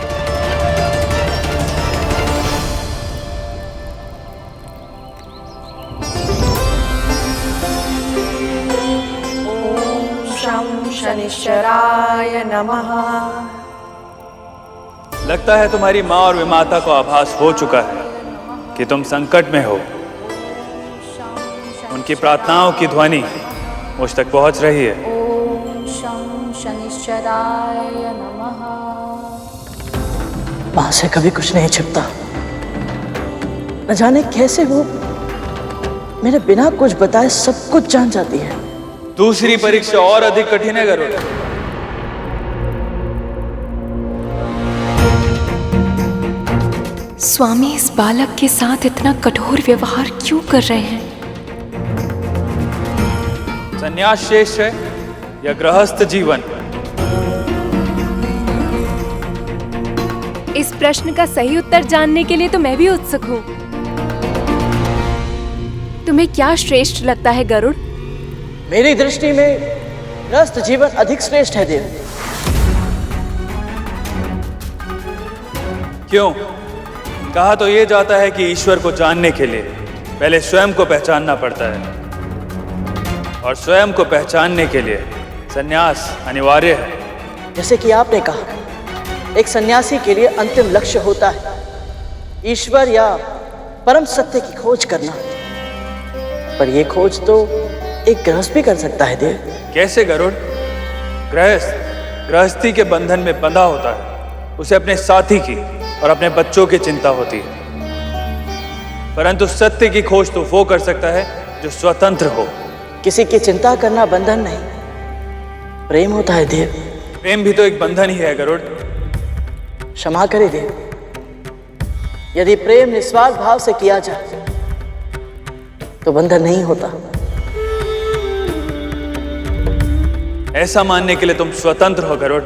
ओम शं शनिश्चराय नमः। लगता है तुम्हारी माँ और विमाता को आभास हो चुका है कि तुम संकट में हो। उनकी प्रार्थनाओं की ध्वनि मुझ तक पहुंच रही है। ओम शं शनिश्चराय नमः। मां से कभी कुछ नहीं छिपता। न जाने कैसे वो मेरे बिना कुछ बताए सब कुछ जान जाती है। दूसरी परीक्षा और अधिक कठिन है गरुड़। स्वामी इस बालक के साथ इतना कठोर व्यवहार क्यों कर रहे हैं? संन्यास श्रेष्ठ है या गृहस्थ जीवन? इस प्रश्न का सही उत्तर जानने के लिए तो मैं भी उत्सुक हूँ। तुम्हें क्या श्रेष्ठ लगता है गरुड़? मेरी दृष्टि में गृहस्थ जीवन अधिक श्रेष्ठ है देव। क्यों? कहा तो ये जाता है कि ईश्वर को जानने के लिए पहले स्वयं को पहचानना पड़ता है, और स्वयं को पहचानने के लिए संन्यास अनिवार्य है। जैसे कि आपने कहा, एक सन्यासी के लिए अंतिम लक्ष्य होता है ईश्वर या परम सत्य की खोज करना। पर यह खोज तो एक गृहस्थ भी कर सकता है देव। कैसे गरुड़? गृहस्थी के बंधन में बंधा होता है। उसे अपने साथी की और अपने बच्चों की चिंता होती है, परंतु सत्य की खोज तो वो कर सकता है जो स्वतंत्र हो। किसी की चिंता करना बंधन नहीं, प्रेम होता है देव। प्रेम भी तो एक बंधन ही है गरुड़। क्षमा करे देव, यदि प्रेम निस्वार्थ भाव से किया जाए तो बंधन नहीं होता। ऐसा मानने के लिए तुम स्वतंत्र हो गरुड़,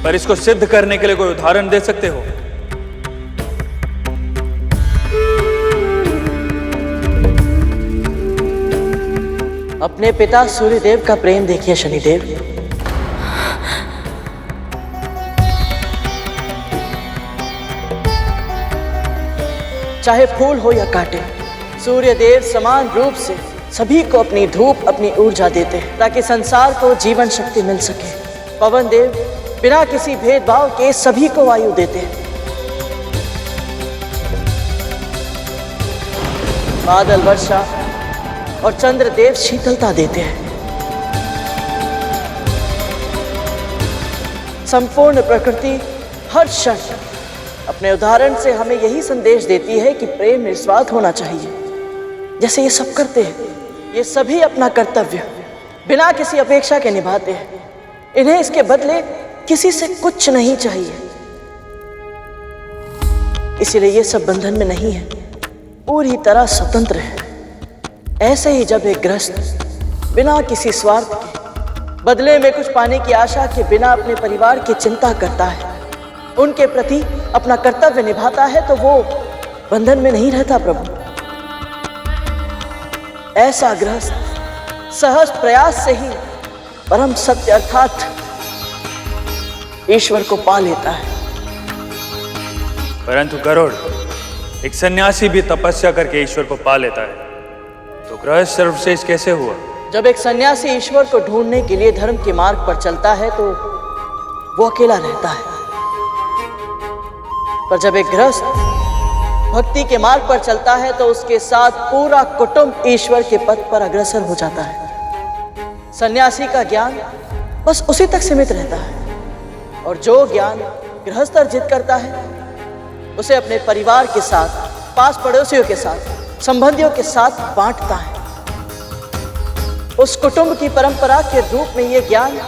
पर इसको सिद्ध करने के लिए कोई उदाहरण दे सकते हो? अपने पिता सूर्यदेव का प्रेम देखिए शनिदेव। चाहे फूल हो या कांटे, सूर्यदेव समान रूप से सभी को अपनी धूप, अपनी ऊर्जा देते हैं ताकि संसार को जीवन शक्ति मिल सके। पवन देव बिना किसी भेदभाव के सभी को वायु देते हैं। बादल वर्षा और चंद्रदेव शीतलता देते हैं। संपूर्ण प्रकृति हर क्षण अपने उदाहरण से हमें यही संदेश देती है कि प्रेम निस्वार्थ होना चाहिए। जैसे ये सब करते हैं, ये सभी अपना कर्तव्य बिना किसी अपेक्षा के निभाते हैं। इन्हें इसके बदले किसी से कुछ नहीं चाहिए, इसीलिए ये सब बंधन में नहीं है, पूरी तरह स्वतंत्र है। ऐसे ही जब एक गृहस्थ बिना किसी स्वार्थ के बदले में कुछ पाने की आशा के बिना अपने परिवार की चिंता करता है, उनके प्रति अपना कर्तव्य निभाता है, तो वो बंधन में नहीं रहता प्रभु। ऐसा गृहस्थ सहज प्रयास से ही परम सत्य अर्थात ईश्वर को पा लेता है। परंतु गरुड़, एक सन्यासी भी तपस्या करके ईश्वर को पा लेता है। तो गृहस्थ सर्वश्रेष्ठ कैसे हुआ? जब एक सन्यासी ईश्वर को ढूंढने के लिए धर्म के मार्ग पर चलता है तो वो अकेला रहता है, पर जब एक गृहस्थ भक्ति के मार्ग पर चलता है तो उसके साथ पूरा कुटुंब ईश्वर के पथ पर अग्रसर हो जाता है। सन्यासी का ज्ञान बस उसी तक सीमित रहता है और जो ज्ञान गृहस्थ अर्जित करता है उसे अपने परिवार के साथ, पास पड़ोसियों के साथ, संबंधियों के साथ बांटता है। उस कुटुंब की परंपरा के रूप में यह ज्ञान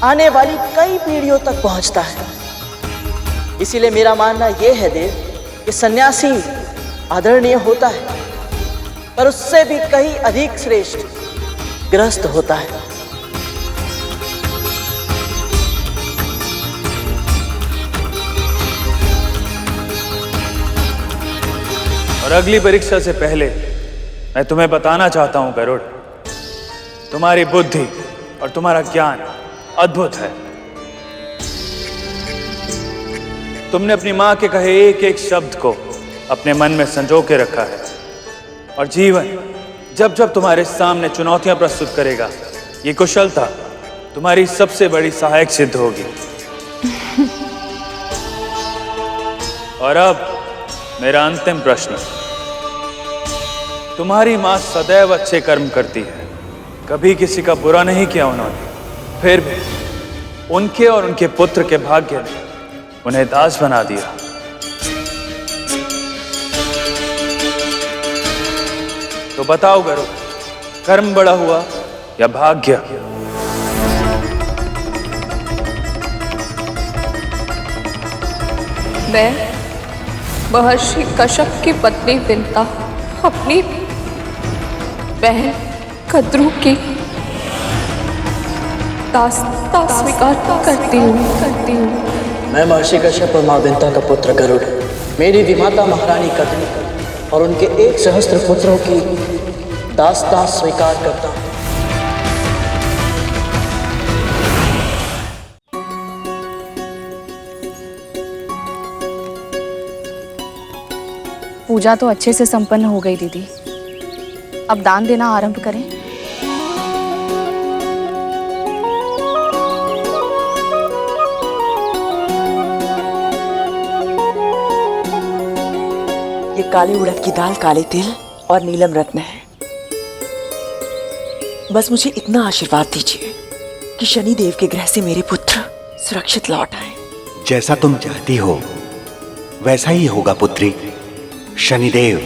आने वाली कई पीढ़ियों तक पहुंचता है। इसीलिए मेरा मानना यह है देव कि सन्यासी आदरणीय होता है, पर उससे भी कहीं अधिक श्रेष्ठ गृहस्थ होता है। और अगली परीक्षा से पहले मैं तुम्हें बताना चाहता हूं गरुड़, तुम्हारी बुद्धि और तुम्हारा ज्ञान अद्भुत है। तुमने अपनी मां के कहे एक एक शब्द को अपने मन में संजो के रखा है और जीवन जब जब तुम्हारे सामने चुनौतियां प्रस्तुत करेगा, ये कुशलता तुम्हारी सबसे बड़ी सहायक सिद्ध होगी। और अब मेरा अंतिम प्रश्न, तुम्हारी मां सदैव अच्छे कर्म करती है, कभी किसी का बुरा नहीं किया उन्होंने, फिर भी उनके और उनके पुत्र के भाग्य ने उन्हें दास बना दिया। तो बताओ गरुड़, कर्म बड़ा हुआ या भाग्य? मैं महर्षि कश्यप की पत्नी विंता अपनी बहन कद्रू की दास्ता स्वीकार करती हूँ। मैं महर्षि कश्यप और मां विंता का पुत्र गरुड़, मेरी विमाता महारानी कद्रू और उनके 1 सहस्त्र पुत्रों की दास्तां स्वीकार करता हूँ। पूजा तो अच्छे से संपन्न हो गई दीदी, अब दान देना आरंभ करें। ये काली उड़द की दाल, काले तिल और नीलम रत्न है। बस मुझे इतना आशीर्वाद दीजिए कि शनि देव के ग्रह से मेरे पुत्र सुरक्षित लौट आए। जैसा तुम चाहती हो वैसा ही होगा पुत्री। शनिदेव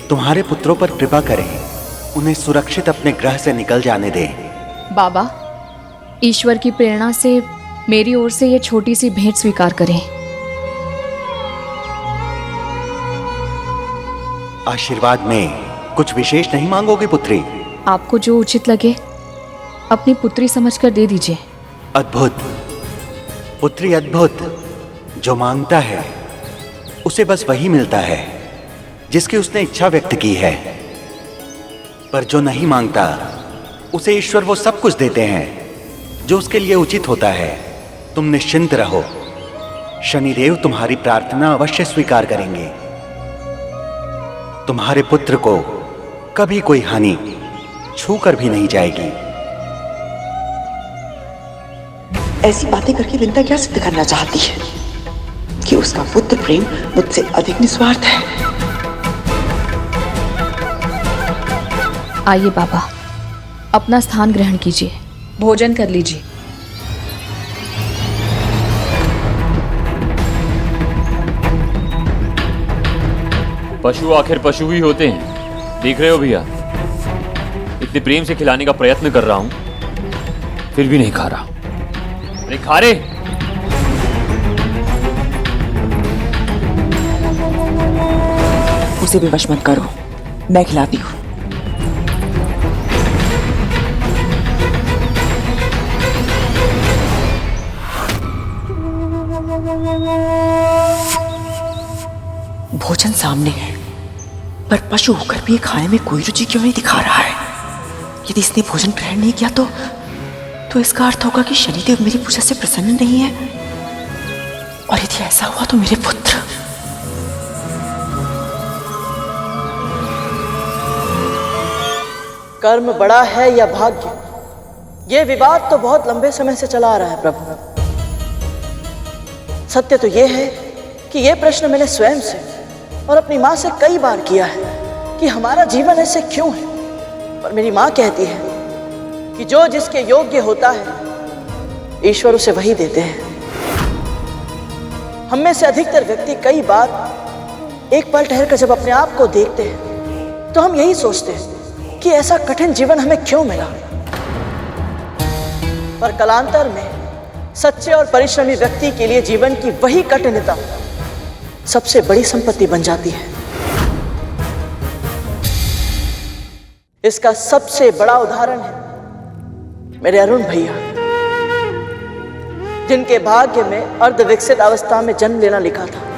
तुम्हारे पुत्रों पर कृपा करें, उन्हें सुरक्षित अपने ग्रह से निकल जाने दें। बाबा, ईश्वर की प्रेरणा से मेरी ओर से ये छोटी सी भेंट स्वीकार करें। आशीर्वाद में कुछ विशेष नहीं मांगोगे पुत्री? आपको जो उचित लगे अपनी पुत्री समझकर दे दीजिए। अद्भुत पुत्री, अद्भुत। जो मांगता है उसे बस वही मिलता है जिसकी उसने इच्छा व्यक्त की है, पर जो नहीं मांगता उसे ईश्वर वो सब कुछ देते हैं जो उसके लिए उचित होता है। तुम निश्चिंत रहो, शनिदेव तुम्हारी प्रार्थना अवश्य स्वीकार करेंगे। तुम्हारे पुत्र को कभी कोई हानि छू कर भी नहीं जाएगी। ऐसी बातें करके विंता क्या सिद्ध करना चाहती है कि उसका पुत्र प्रेम मुझसे अधिक निस्वार्थ है। आइए बाबा, अपना स्थान ग्रहण कीजिए, भोजन कर लीजिए। पशु आखिर पशु ही होते हैं, देख रहे हो भैया। इतने प्रेम से खिलाने का प्रयत्न कर रहा हूं, फिर भी नहीं खा रहा। अरे खा रे। उसे भी वश मत करो, मैं खिलाती हूँ। भोजन सामने है, पर पशु होकर भी खाने में कोई रुचि क्यों नहीं दिखा रहा है? यदि इसने भोजन ग्रहण नहीं किया तो इसका अर्थ होगा कि शनिदेव मेरी पूजा से प्रसन्न नहीं है, और यदि ऐसा हुआ तो मेरे पुत्र। कर्म बड़ा है या भाग्य, ये विवाद तो बहुत लंबे समय से चला आ रहा है प्रभु। सत्य तो ये है कि ये प्रश्न मैंने स्वयं से और अपनी माँ से कई बार किया है कि हमारा जीवन ऐसे क्यों है। पर मेरी माँ कहती है कि जो जिसके योग्य होता है ईश्वर उसे वही देते हैं। हम में से अधिकतर व्यक्ति कई बार एक पल ठहर कर जब अपने आप को देखते हैं तो हम यही सोचते हैं कि ऐसा कठिन जीवन हमें क्यों मिला। पर कालांतर में सच्चे और परिश्रमी व्यक्ति के लिए जीवन की वही कठिनता सबसे बड़ी संपत्ति बन जाती है। इसका सबसे बड़ा उदाहरण है मेरे अरुण भैया, जिनके भाग्य में अर्धविकसित अवस्था में जन्म लेना लिखा था।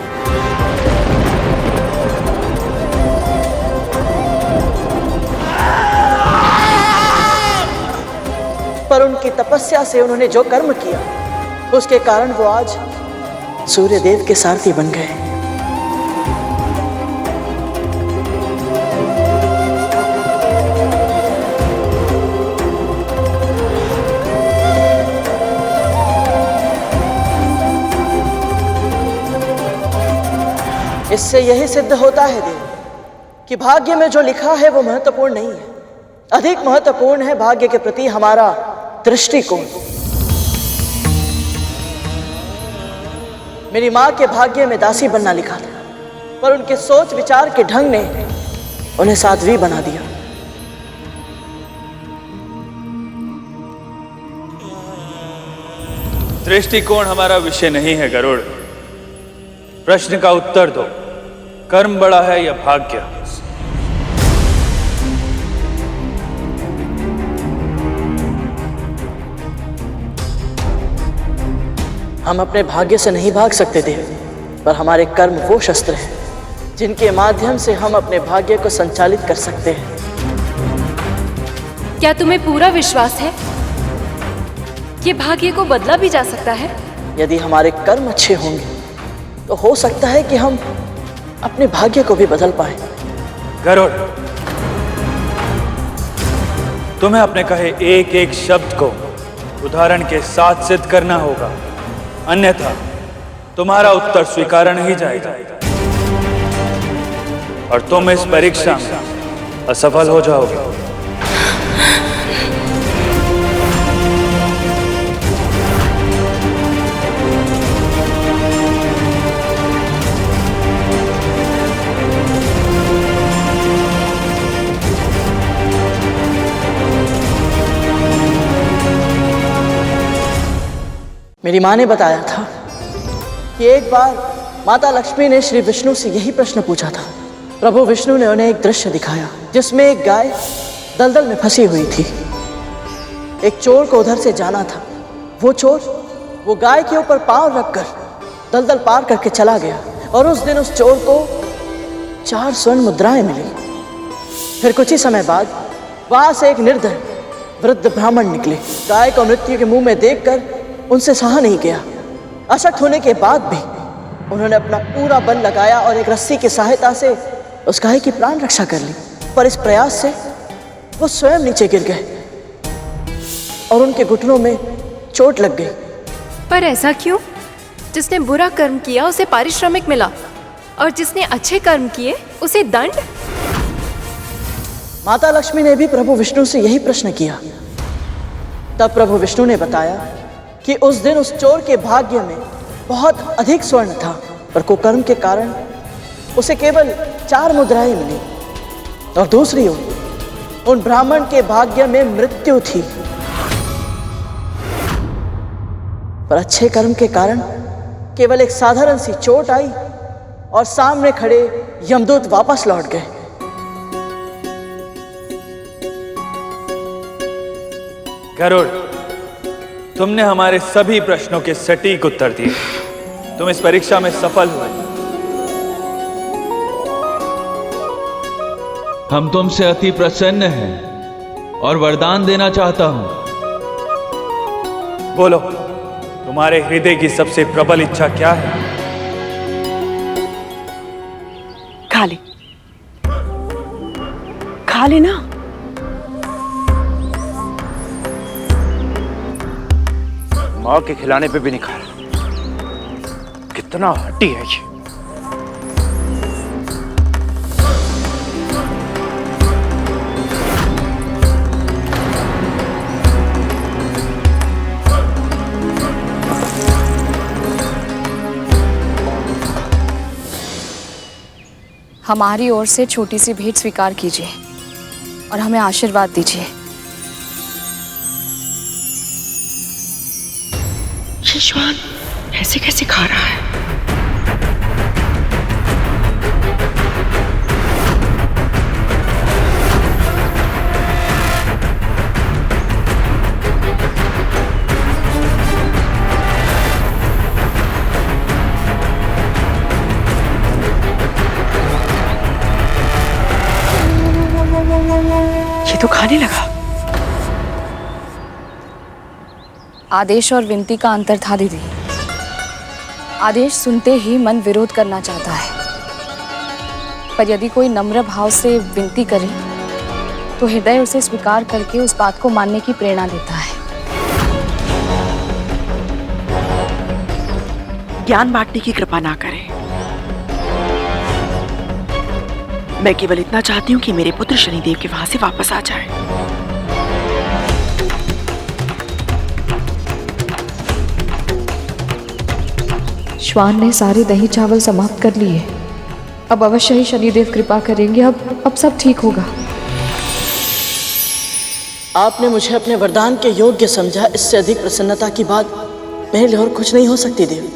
पर उनकी तपस्या से उन्होंने जो कर्म किया उसके कारण वो आज सूर्य देव के सारथी बन गए। इससे यही सिद्ध होता है देव कि भाग्य में जो लिखा है वो महत्वपूर्ण नहीं है। अधिक महत्वपूर्ण है भाग्य के प्रति हमारा दृष्टिकोण। मेरी माँ के भाग्य में दासी बनना लिखा था, पर उनके सोच विचार के ढंग ने उन्हें साध्वी बना दिया। दृष्टिकोण हमारा विषय नहीं है गरुड़। प्रश्न का उत्तर दो, कर्म बड़ा है या भाग्य? हम अपने भाग्य से नहीं भाग सकते देव, पर हमारे कर्म वो शस्त्र हैं जिनके माध्यम से हम अपने भाग्य को संचालित कर सकते हैं। क्या तुम्हें पूरा विश्वास है कि भाग्य को बदला भी जा सकता है? यदि हमारे कर्म अच्छे होंगे तो हो सकता है कि हम अपने भाग्य को भी बदल पाए। गरुड़, तुम्हें अपने कहे एक एक शब्द को उदाहरण के साथ सिद्ध करना होगा, अन्यथा तुम्हारा उत्तर स्वीकार नहीं जाएगा और तुम इस परीक्षा में असफल हो जाओगे। मेरी माँ ने बताया था कि एक बार माता लक्ष्मी ने श्री विष्णु से यही प्रश्न पूछा था। प्रभु विष्णु ने उन्हें एक दृश्य दिखाया जिसमें एक गाय दलदल में फंसी हुई थी। एक चोर को उधर से जाना था। वो चोर वो गाय के ऊपर पांव रखकर दलदल पार करके चला गया और उस दिन उस चोर को 4 स्वर्ण मुद्राएं मिली। फिर कुछ ही समय बाद वहां से एक निर्धन वृद्ध ब्राह्मण निकले। गाय को मृत्यु के मुंह में देखकर उनसे सहा नहीं गया। अशक्त होने के बाद भी उन्होंने अपना पूरा बल लगाया और एक रस्सी की सहायता से उस गाय की प्राण रक्षा कर ली। पर इस प्रयास से वो स्वयं नीचे गिर गए और उनके घुटनों में चोट लग गई। पर ऐसा क्यों? जिसने बुरा कर्म किया उसे पारिश्रमिक मिला और जिसने अच्छे कर्म किए उसे दंड। माता लक्ष्मी ने भी प्रभु विष्णु से यही प्रश्न किया। तब प्रभु विष्णु ने बताया कि उस दिन उस चोर के भाग्य में बहुत अधिक स्वर्ण था, पर कुकर्म के कारण उसे केवल 4 मुद्राएं मिली और दूसरी ओर उन ब्राह्मण के भाग्य में मृत्यु थी। पर अच्छे कर्म के कारण केवल एक साधारण सी चोट आई और सामने खड़े यमदूत वापस लौट गए। गरुड़, तुमने हमारे सभी प्रश्नों के सटीक उत्तर दिए। तुम इस परीक्षा में सफल हुए। हम तुमसे अति प्रसन्न हैं और वरदान देना चाहता हूं। बोलो, तुम्हारे हृदय की सबसे प्रबल इच्छा क्या है? खा ले ना। माँ के खिलाने पे भी नहीं खा रहा। कितना हट्टी है ये। हमारी ओर से छोटी सी भेंट स्वीकार कीजिए और हमें आशीर्वाद दीजिए। ये श्वान ऐसे कैसे खा रहा है? ये तो खाने लगा। आदेश और विनती का अंतर था दीदी। आदेश सुनते ही मन विरोध करना चाहता है, पर यदि कोई नम्र भाव से विनती करे तो हृदय उसे स्वीकार करके उस बात को मानने की प्रेरणा देता है। ज्ञान बांटने की कृपा ना करें। मैं केवल इतना चाहती हूँ कि मेरे पुत्र शनिदेव के वहां से वापस आ जाए। श्वान ने सारे दही चावल समाप्त कर लिए। अब अवश्य ही शनिदेव कृपा करेंगे। अब सब ठीक होगा। आपने मुझे अपने वरदान के योग्य समझा। इससे अधिक प्रसन्नता की बात मेरे लिए और कुछ नहीं हो सकती देवी।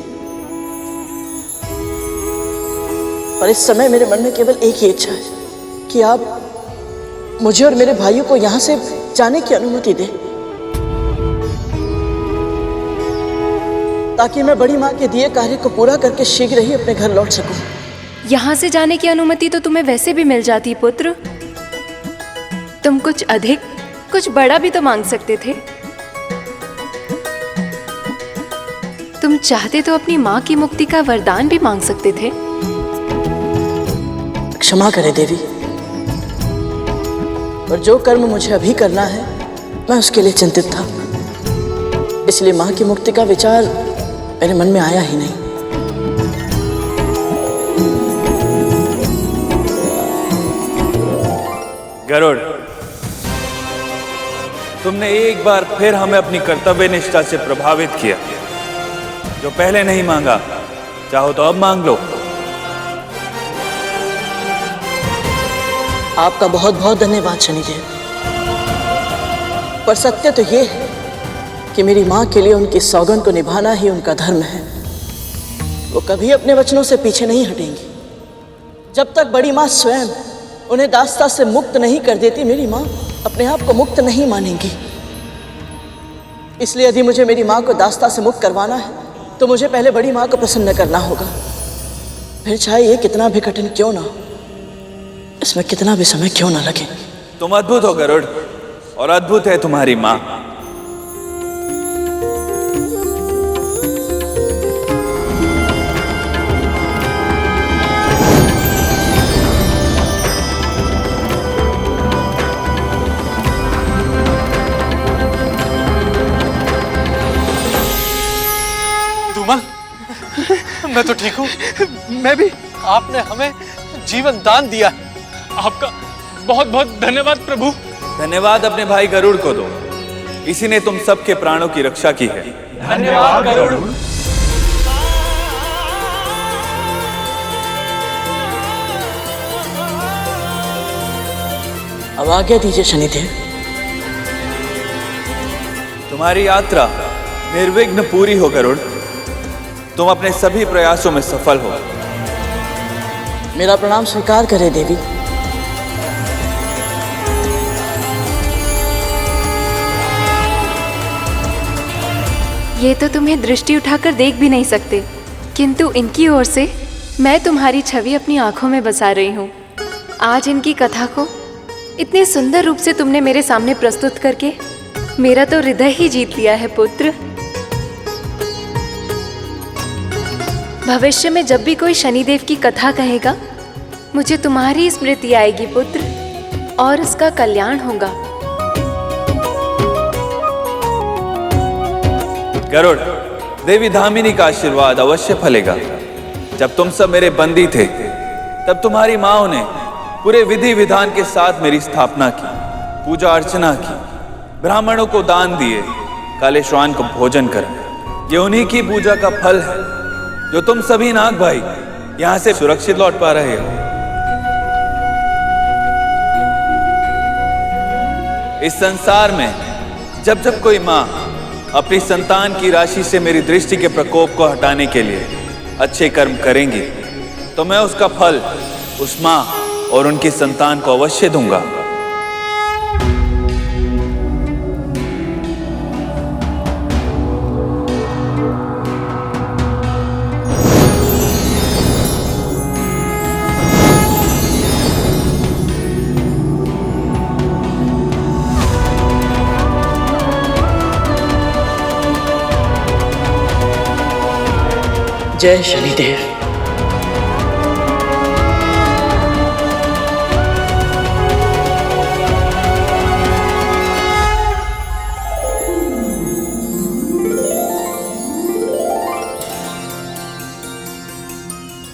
पर इस समय मेरे मन में केवल एक ही इच्छा है कि आप मुझे और मेरे भाइयों को यहाँ से जाने की अनुमति दें, ताकि मैं बड़ी माँ के दिए कार्य को पूरा करके शीघ्र ही अपने घर लौट सकूं। यहाँ से जाने की अनुमति तो तुम्हें वैसे भी मिल जाती पुत्र। तुम कुछ अधिक, कुछ बड़ा भी तो मांग सकते थे। तुम चाहते तो अपनी माँ की मुक्ति का वरदान भी मांग सकते थे। क्षमा करें देवी, और जो कर्म मुझे अभी करना है मैं उसके लिए चिंतित था, इसलिए माँ की मुक्ति का विचार मेरे मन में आया ही नहीं। गरुड़, तुमने एक बार फिर हमें अपनी कर्तव्य निष्ठा से प्रभावित किया। जो पहले नहीं मांगा, चाहो तो अब मांग लो। आपका बहुत बहुत धन्यवाद शनिदेव। पर सत्य तो ये है कि मेरी माँ के लिए उनकी सौगंध को निभाना ही उनका धर्म है। वो कभी अपने वचनों से पीछे नहीं हटेंगी। जब तक बड़ी माँ स्वयं उन्हें दास्ता से मुक्त नहीं कर देती, मेरी माँ अपने आप को मुक्त नहीं मानेंगी। इसलिए यदि मुझे मेरी माँ को दास्ता से मुक्त करवाना है तो मुझे पहले बड़ी माँ को प्रसन्न करना होगा। फिर चाहे ये कितना भी कठिन क्यों ना हो, इसमें कितना भी समय क्यों ना लगे। तुम अद्भुत हो गरुड़, और अद्भुत है तुम्हारी माँ। धूमल, मैं तो ठीक हूँ। मैं भी। आपने हमें जीवन दान दिया। आपका बहुत बहुत धन्यवाद प्रभु। धन्यवाद अपने भाई गरुड़ को दो, इसी ने तुम सबके प्राणों की रक्षा की है। धन्यवाद गरुड़। अब आज्ञा दीजिए शनिदेव। तुम्हारी यात्रा निर्विघ्न पूरी हो गरुड़। तुम अपने सभी प्रयासों में सफल हो। मेरा प्रणाम स्वीकार करें देवी। ये तो तुम्हें दृष्टि उठाकर देख भी नहीं सकते, किंतु इनकी ओर से मैं तुम्हारी छवि अपनी आंखों में बसा रही हूँ। आज इनकी कथा को इतने सुंदर रूप से तुमने मेरे सामने प्रस्तुत करके मेरा तो हृदय ही जीत लिया है पुत्र। भविष्य में जब भी कोई शनिदेव की कथा कहेगा, मुझे तुम्हारी स्मृति आएगी पुत्र, और उसका कल्याण होगा। गरुड़, देवी धामिनी का आशीर्वाद अवश्य फलेगा। जब तुम सब मेरे बंदी थे तब तुम्हारी माओ ने पूरे विधि विधान के साथ मेरी स्थापना की, पूजा अर्चना की, ब्राह्मणों को दान दिए, काले श्वान को भोजन कर। ये उन्हीं की पूजा का फल है जो तुम सभी नाग भाई यहां से सुरक्षित लौट पा रहे हो। इस संसार में जब जब कोई माँ अपनी संतान की राशि से मेरी दृष्टि के प्रकोप को हटाने के लिए अच्छे कर्म करेंगी तो मैं उसका फल उस माँ और उनकी संतान को अवश्य दूंगा। जय शनिदेव।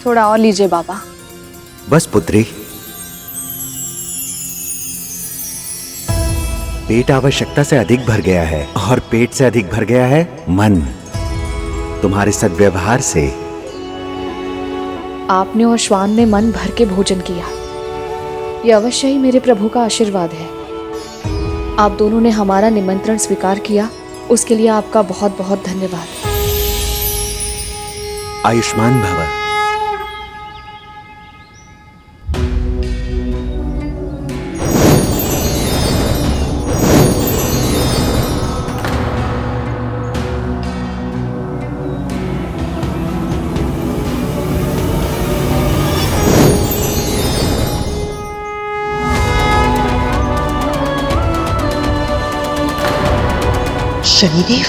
थोड़ा और लीजिए बाबा। बस पुत्री, पेट आवश्यकता से अधिक भर गया है और पेट से अधिक भर गया है मन। तुम्हारे सद्व्यवहार से आपने और श्वान ने मन भर के भोजन किया। ये अवश्य ही मेरे प्रभु का आशीर्वाद है। आप दोनों ने हमारा निमंत्रण स्वीकार किया, उसके लिए आपका बहुत बहुत धन्यवाद। आयुष्मान भव। शनिदेव,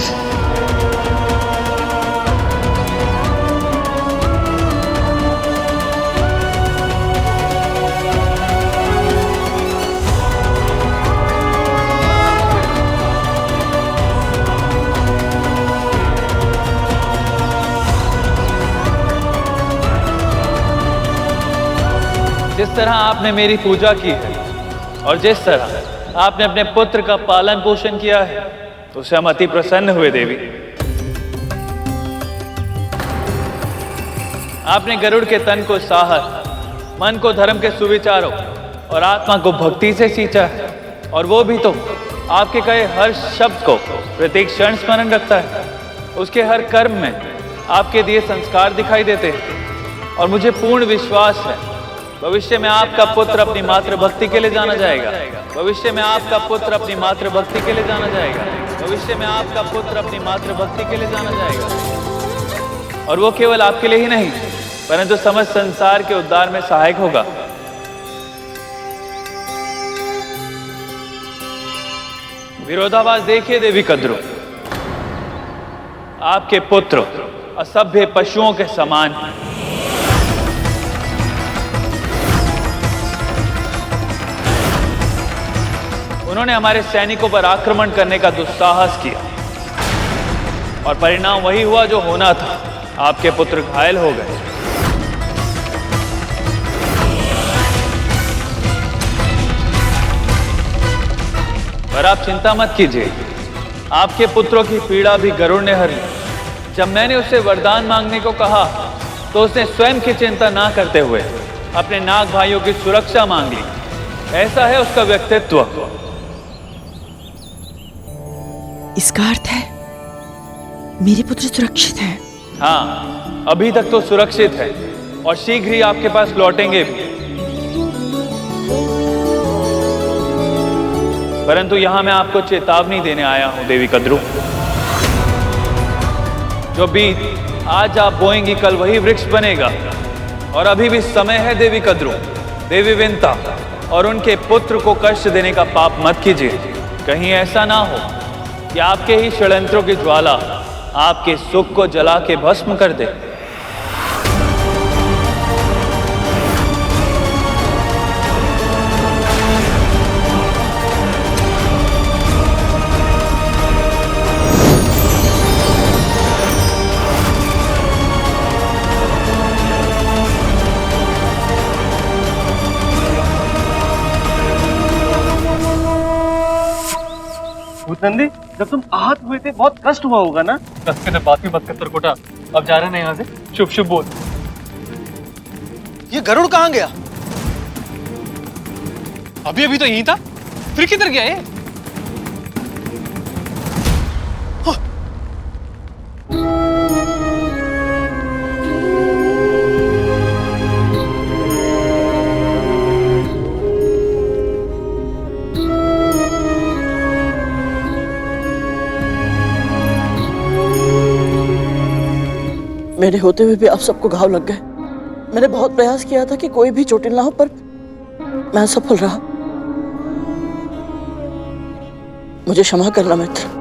जिस तरह आपने मेरी पूजा की है और जिस तरह आपने अपने पुत्र का पालन पोषण किया है उससे हम अति प्रसन्न हुए देवी। आपने गरुड़ के तन को साहस, मन को धर्म के सुविचारों और आत्मा को भक्ति से सींचा है, और वो भी तो आपके कहे हर शब्द को प्रत्येक क्षण स्मरण रखता है। उसके हर कर्म में आपके दिए संस्कार दिखाई देते हैं और मुझे पूर्ण विश्वास है भविष्य में आपका पुत्र अपनी मातृभक्ति के लिए जाना जाएगा। भविष्य में आपका पुत्र अपनी मातृभक्ति के लिए जाना जाएगा। भविष्य में आपका पुत्र अपनी मातृभक्ति के लिए जाना जाएगा, और वो केवल आपके लिए ही नहीं परंतु समस्त संसार के उद्धार में सहायक होगा। विरोधाभास देखिए देवी कद्रू, आपके पुत्र असभ्य पशुओं के समान हैं। उन्होंने हमारे सैनिकों पर आक्रमण करने का दुस्साहस किया और परिणाम वही हुआ जो होना था। आपके पुत्र घायल हो गए। पर आप चिंता मत कीजिए, आपके पुत्रों की पीड़ा भी गरुड़ ने हरी। जब मैंने उससे वरदान मांगने को कहा तो उसने स्वयं की चिंता ना करते हुए अपने नाग भाइयों की सुरक्षा मांग ली। ऐसा है उसका व्यक्तित्व। इसका अर्थ है मेरे पुत्र सुरक्षित हैं। हाँ, अभी तक तो सुरक्षित है और शीघ्र ही आपके पास लौटेंगे भी। परंतु यहां मैं आपको चेतावनी देने आया हूं देवी कद्रू। जो बीज आज आप बोएंगी कल वही वृक्ष बनेगा, और अभी भी समय है देवी कद्रू। देवी विंता और उनके पुत्र को कष्ट देने का पाप मत कीजिए। कहीं ऐसा ना हो कि आपके ही षड्यंत्रों की ज्वाला आपके सुख को जला के भस्म कर दे। भूतनंदी, जब तुम आहत हुए थे बहुत कष्ट हुआ होगा ना? कष्ट ने बात भी मत कर तरकोटा, अब जा रहे हैं यहाँ से। शुभ शुभ बोल। ये गरुड़ कहाँ गया? अभी अभी तो यहीं था, फिर किधर गया ये? मेरे होते हुए भी आप सबको घाव लग गए। मैंने बहुत प्रयास किया था कि कोई भी चोटिल ना हो, पर मैं असफल रहा। मुझे क्षमा करना मित्र।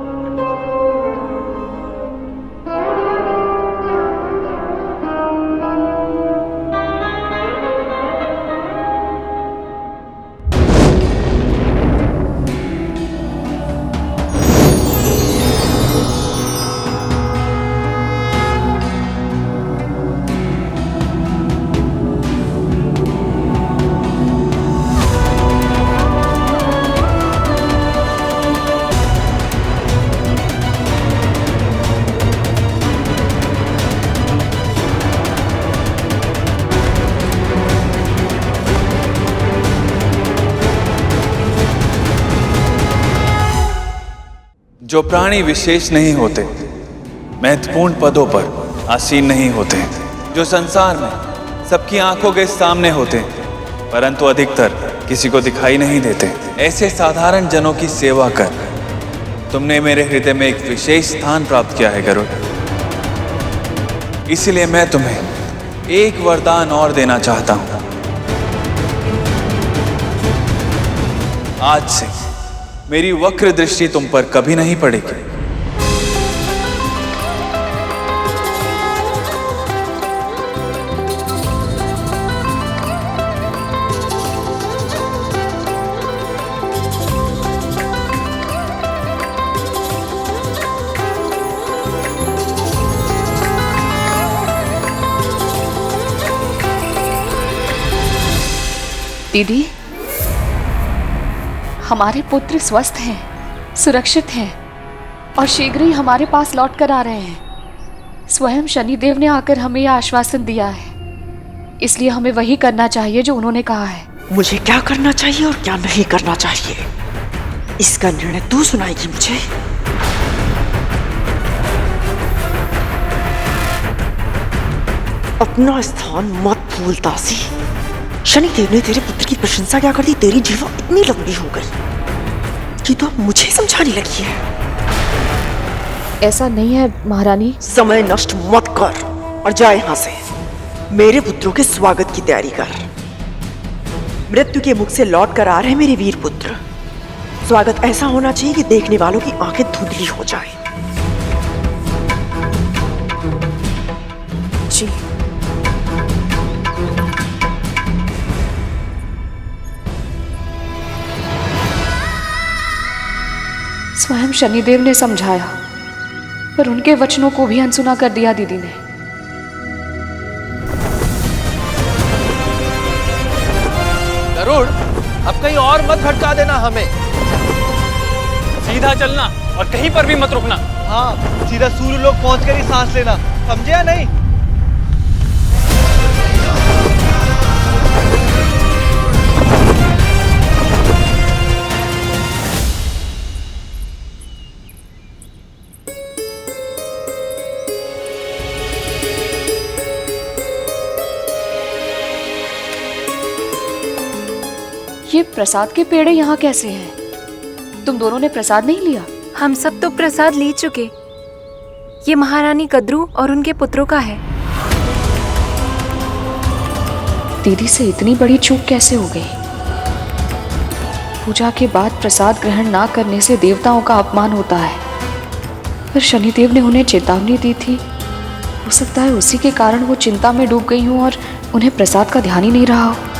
जो प्राणी विशेष नहीं होते, महत्वपूर्ण पदों पर आसीन नहीं होते, जो संसार में सबकी आंखों के सामने होते परंतु अधिकतर किसी को दिखाई नहीं देते, ऐसे साधारण जनों की सेवा कर तुमने मेरे हृदय में एक विशेष स्थान प्राप्त किया है गरुड़। इसलिए मैं तुम्हें एक वरदान और देना चाहता हूं। आज से मेरी वक्र दृष्टि तुम पर कभी नहीं पड़ेगी। दीदी, हमारे पुत्र स्वस्थ हैं, सुरक्षित हैं और शीघ्र ही हमारे पास लौट कर आ रहे हैं। स्वयं शनिदेव ने आकर हमें यह आश्वासन दिया है, इसलिए हमें वही करना चाहिए जो उन्होंने कहा है। मुझे क्या करना चाहिए और क्या नहीं करना चाहिए, इसका निर्णय तू सुनाएगी मुझे। अपना स्थान मत भूल दासी। शनिदेव ने तेरे पुत्र की प्रशंसा क्या कर दी, तेरी जीवा इतनी लंबी हो गई कि तो अब मुझे समझाने लगी है। ऐसा नहीं है महारानी। समय नष्ट मत कर और जा यहाँ से। मेरे पुत्रों के स्वागत की तैयारी कर। मृत्यु के मुख से लौट कर आ रहे मेरे वीर पुत्र। स्वागत ऐसा होना चाहिए कि देखने वालों की आंखें धुंधली हो जाए। जी। स्वयं शनिदेव ने समझाया, पर उनके वचनों को भी अनसुना कर दिया दीदी ने। गरुड़, अब कहीं और मत भटका देना हमें। सीधा चलना और कहीं पर भी मत रुकना। हाँ, सीधा सूर्य लोग पहुंचकर ही सांस लेना, समझे या नहीं? ये प्रसाद के पेड़े यहाँ कैसे हैं? तुम दोनों ने प्रसाद नहीं लिया? हम सब तो प्रसाद ले चुके। ये महारानी कद्रू और उनके पुत्रों का है। दीदी से इतनी बड़ी चूक कैसे हो गई? पूजा के बाद प्रसाद ग्रहण ना करने से देवताओं का अपमान होता है, पर शनिदेव ने उन्हें चेतावनी दी थी। हो सकता है उसी के कारण वो चिंता में डूब गई हूँ और उन्हें प्रसाद का ध्यान ही नहीं रहा हो।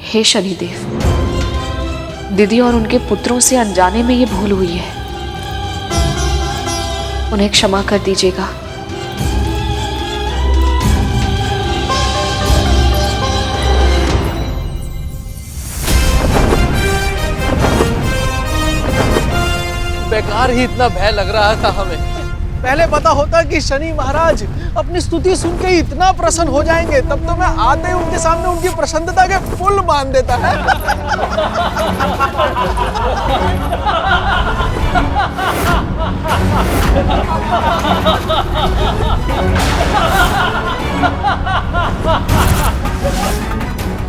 हे शनिदेव, दीदी और उनके पुत्रों से अनजाने में ये भूल हुई है, उन्हें क्षमा कर दीजिएगा। बेकार ही इतना भय लग रहा था हमें। पहले पता होता कि शनि महाराज अपनी स्तुति सुन के इतना प्रसन्न हो जाएंगे, तब तो मैं आते ही उनके सामने उनकी प्रसन्नता के पुल बांध देता है।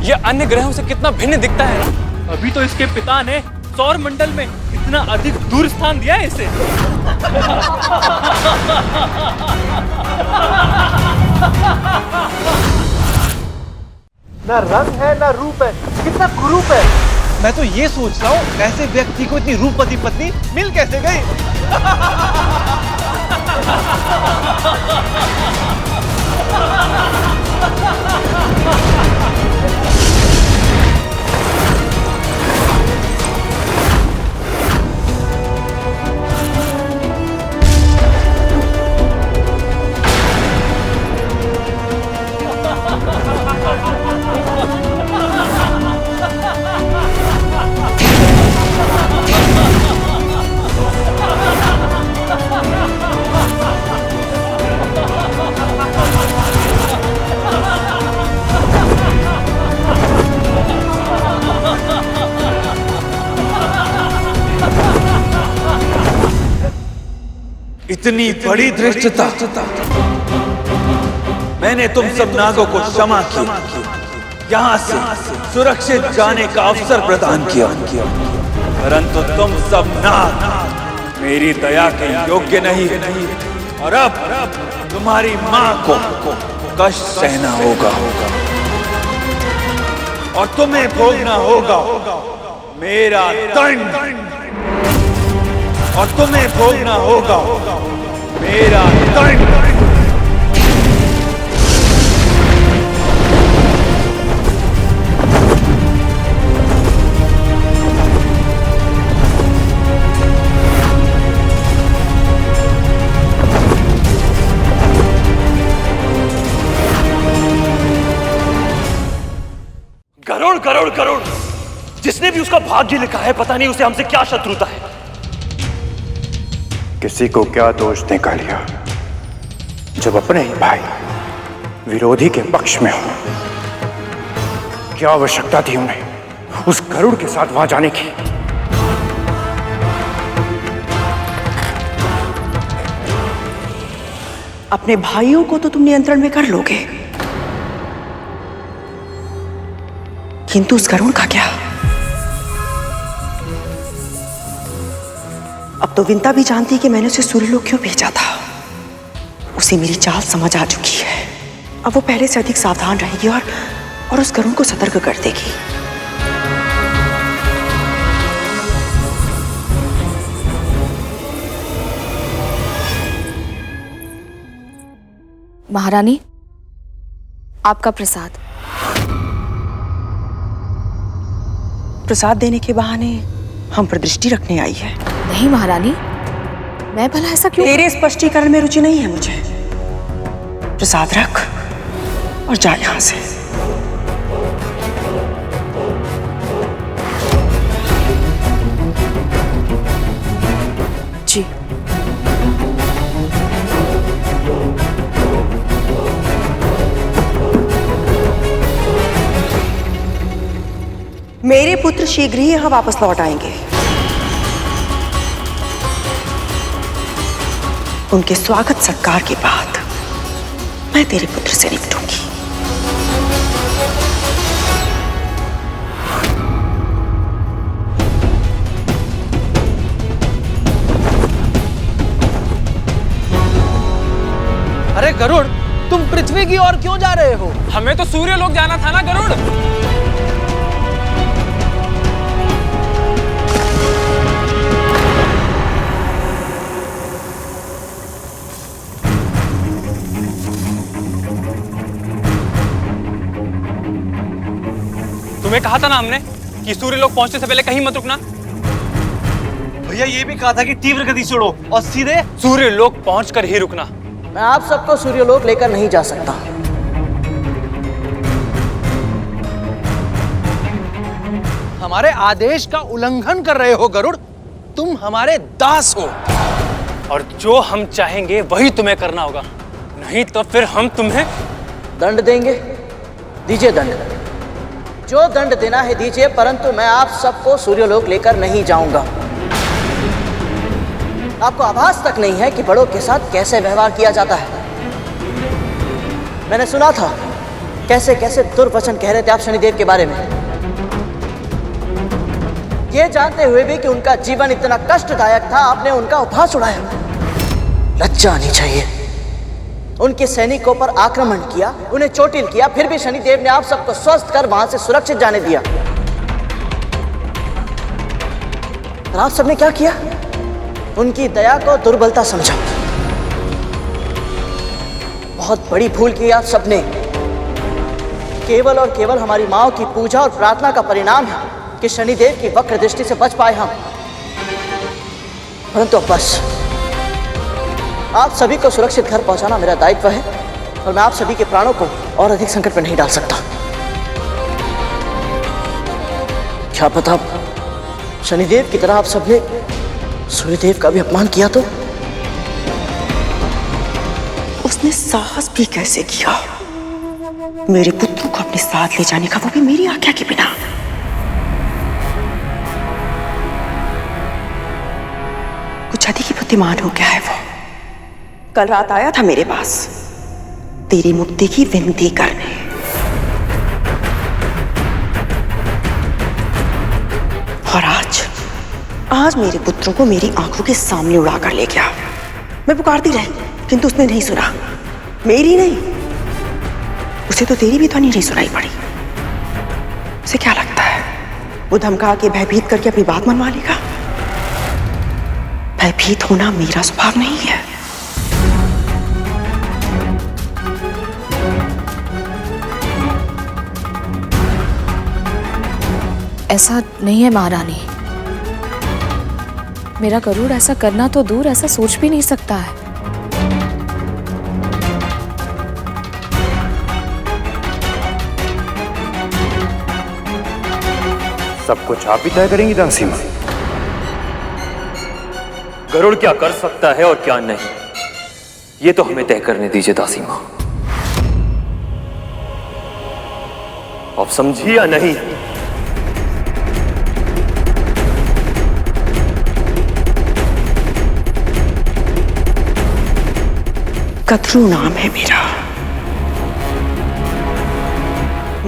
ये अन्य ग्रहों से कितना भिन्न दिखता है। अभी तो इसके पिता ने सौर मंडल में इतना अधिक दूर स्थान दिया है इसे। ना रंग है ना रूप है, कितना कुरूप है। मैं तो ये सोच रहा हूँ ऐसे व्यक्ति को इतनी रूपवती पत्नी मिल कैसे गई। इतनी बड़ी धृष्टता। मैंने तुम सब नागों को क्षमा किया, यहाँ से सुरक्षित जाने का अवसर प्रदान किया, परंतु तुम सब नाग मेरी दया के योग्य नहीं, और अब तुम्हारी मां को कष्ट सहना होगा और तुम्हें भोगना होगा मेरा दंड, और तुम्हें भोगना होगा मेरा दंड। गरुड़ गरुड़ गरुड़, जिसने भी उसका भाग्य लिखा है, पता नहीं उसे हमसे क्या शत्रुता है। किसी को क्या दोष निकालिया जब अपने ही भाई विरोधी के पक्ष में हो। क्या आवश्यकता थी उन्हें उस गरुड़ के साथ वहां जाने की। अपने भाइयों को तो तुम नियंत्रण में कर लोगे, किंतु उस गरुड़ का क्या। अब तो विंता भी जानती कि मैंने उसे सूर्यलोक क्यों भेजा था। उसे मेरी चाल समझ आ चुकी है। अब वो पहले से अधिक सावधान रहेगी और उस गरुड़ को सतर्क कर देगी। महारानी, आपका प्रसाद। प्रसाद देने के बहाने हम पर दृष्टि रखने आई है। नहीं महारानी, मैं भला ऐसा क्यों। तेरे स्पष्टीकरण में रुचि नहीं है मुझे। प्रसाद रख और जा यहां से। जी। मेरे पुत्र शीघ्र ही यहां वापस लौट आएंगे। उनके स्वागत सत्कार के बाद मैं तेरे पुत्र से निपटूंगी। अरे गरुड़, तुम पृथ्वी की ओर क्यों जा रहे हो? हमें तो सूर्यलोक जाना था ना गरुड़। तुम्हें कहा था ना हमने कि सूर्यलोक पहुंचने से पहले कहीं मत रुकना। भैया ये भी कहा था कि तीव्र गति से उड़ो और सीधे सूर्यलोक पहुंचकर ही रुकना। मैं आप सबको सूर्यलोक लेकर नहीं जा सकता। हमारे आदेश का उल्लंघन कर रहे हो गरुड़। तुम हमारे दास हो और जो हम चाहेंगे वही तुम्हें करना होगा, नहीं तो फिर हम तुम्हें दंड देंगे। दीजिए दंड, जो दंड देना है दीजिए, परंतु मैं आप सबको सूर्यलोक लेकर नहीं जाऊंगा। आपको आभास तक नहीं है कि बड़ों के साथ कैसे व्यवहार किया जाता है। मैंने सुना था कैसे कैसे दुर्वचन कह रहे थे आप शनिदेव के बारे में, ये जानते हुए भी कि उनका जीवन इतना कष्टदायक था, आपने उनका उपहास उड़ाया। लज्जा आनी चाहिए। उनके सैनिकों पर आक्रमण किया, उन्हें चोटिल किया, फिर भी शनिदेव ने आप सबको स्वस्थ कर वहां से सुरक्षित जाने दिया। और आप सबने क्या किया? उनकी दया को दुर्बलता समझा। बहुत बड़ी भूल की आप सबने। केवल और केवल हमारी माओ की पूजा और प्रार्थना का परिणाम है कि शनिदेव की वक्र दृष्टि से बच पाए हम। परंतु अब बस, आप सभी को सुरक्षित घर पहुंचाना मेरा दायित्व है और मैं आप सभी के प्राणों को और अधिक संकट में नहीं डाल सकता। क्या पता शनिदेव की तरह आप सबने सूर्यदेव का भी अपमान किया तो? उसने साहस भी कैसे किया मेरे पुत्र को अपने साथ ले जाने का, वो भी मेरी आज्ञा के बिना। कुछ अधिक ही बुद्धिमान हो गया है वो। कल रात आया था मेरे पास तेरी मुक्ति की विनती करने, और आज मेरे पुत्रों को मेरी आंखों के सामने उड़ा कर ले गया। मैं पुकारती रही किंतु उसने नहीं सुना। मेरी नहीं, उसे तो तेरी भी ध्वनि नहीं सुनाई पड़ी। उसे क्या लगता है वो धमका के भयभीत करके अपनी बात मनवा लेगा? भयभीत होना मेरा स्वभाव नहीं है। ऐसा नहीं है महारानी, मेरा गरुड़ ऐसा करना तो दूर, ऐसा सोच भी नहीं सकता है। सब कुछ आप ही तय करेंगी दासी मां? गरुड़ क्या कर सकता है और क्या नहीं, ये तो हमें तय करने दीजिए दासी मां। आप समझी या नहीं? कद्रू नाम है मेरा,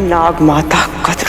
नाग माता कद्रू।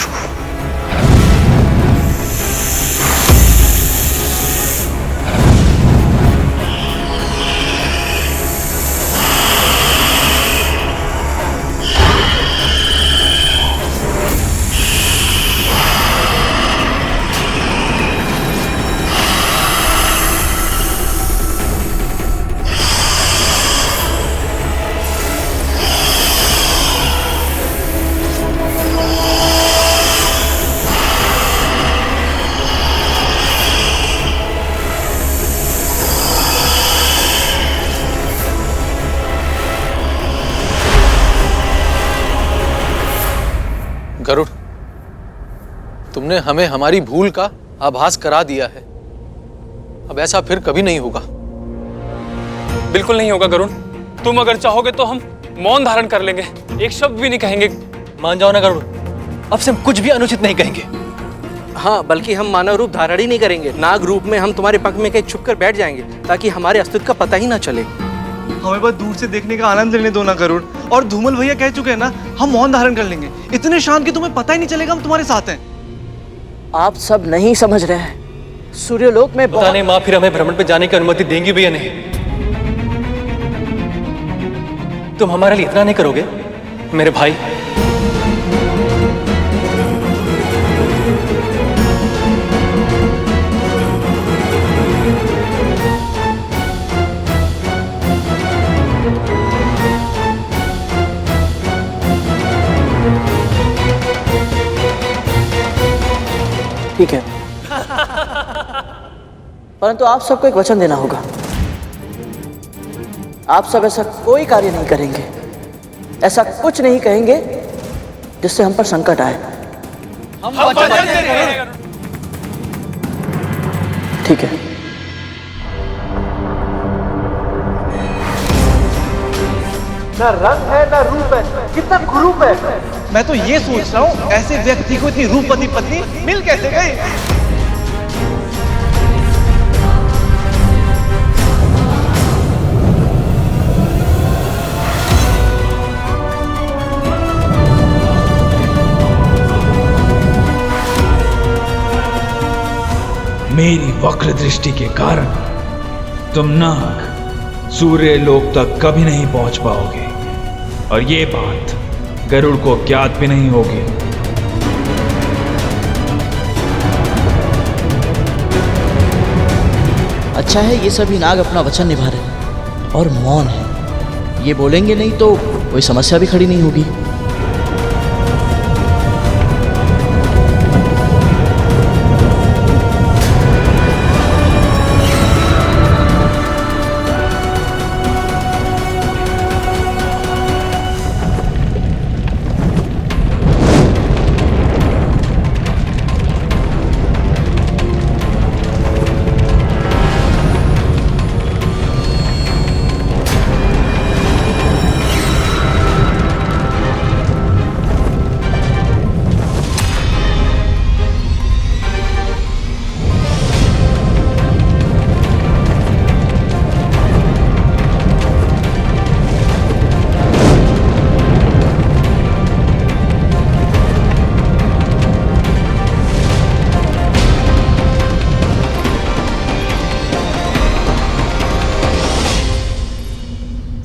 गरुड़, तुमने हमें हमारी भूल का आभास करा दिया है। अब ऐसा फिर कभी नहीं होगा। बिल्कुल नहीं होगा गरुड़। तुम अगर चाहोगे तो हम मौन धारण कर लेंगे, एक शब्द भी नहीं कहेंगे। मान जाओ ना गरुड़, अब से हम कुछ भी अनुचित नहीं कहेंगे। हाँ, बल्कि हम मानव रूप धारण ही नहीं करेंगे। नाग रूप में हम तुम्हारे पग में कहीं छुप कर बैठ जाएंगे ताकि हमारे अस्तित्व का पता ही ना चले। हमें बस दूर से देखने का आनंद लेने दो ना गरुड़। और धूमल भैया कह चुके हैं ना, हम मौन धारण कर लेंगे। इतने शांत कि तुम्हें पता ही नहीं चलेगा हम तुम्हारे साथ हैं। आप सब नहीं समझ रहे हैं, सूर्यलोक में पता नहीं माँ फिर हमें भ्रमण पे जाने की अनुमति देंगी भी या नहीं। तुम हमारे लिए इतना नहीं करोगे मेरे भाई? ठीक है, परंतु आप सबको एक वचन देना होगा। आप सब ऐसा कोई कार्य नहीं करेंगे, ऐसा कुछ नहीं कहेंगे जिससे हम पर संकट आए। हम वचन देते हैं। ठीक है। ना रंग है ना रूप है, कितना कुरूप है। मैं तो ये सोच रहा हूँ ऐसे व्यक्ति को इतनी रूपवती पत्नी मिल कैसे गई। मेरी वक्र दृष्टि के कारण तुम नाग सूर्य लोक तक कभी नहीं पहुंच पाओगे और ये बात गरुड़ को ज्ञात भी नहीं होगी। अच्छा है ये सभी नाग अपना वचन निभा रहे हैं और मौन है। ये बोलेंगे नहीं तो कोई समस्या भी खड़ी नहीं होगी।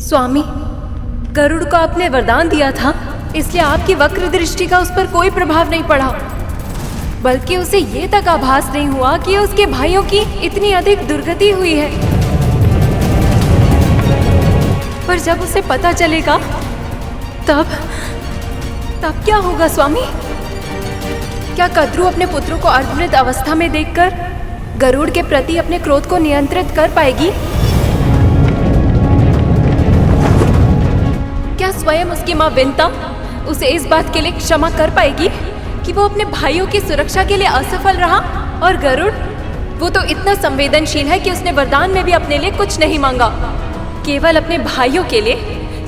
स्वामी, गरुड़ को आपने वरदान दिया था, इसलिए आपकी वक्र दृष्टि का उस पर कोई प्रभाव नहीं पड़ा, बल्कि उसे ये तक आभास नहीं हुआ कि उसके भाइयों की इतनी अधिक दुर्गति हुई है। पर जब उसे पता चलेगा तब क्या होगा स्वामी? क्या कद्रू अपने पुत्रों को अर्धमृत अवस्था में देखकर गरुड़ के प्रति अपने क्रोध को नियंत्रित कर पाएगी? क्या स्वयं उसकी माँ विंता उसे इस बात के लिए क्षमा कर पाएगी कि वो अपने भाइयों की सुरक्षा के लिए असफल रहा? और गरुड़, वो तो इतना संवेदनशील है कि उसने वरदान में भी अपने लिए कुछ नहीं मांगा, केवल अपने भाइयों के लिए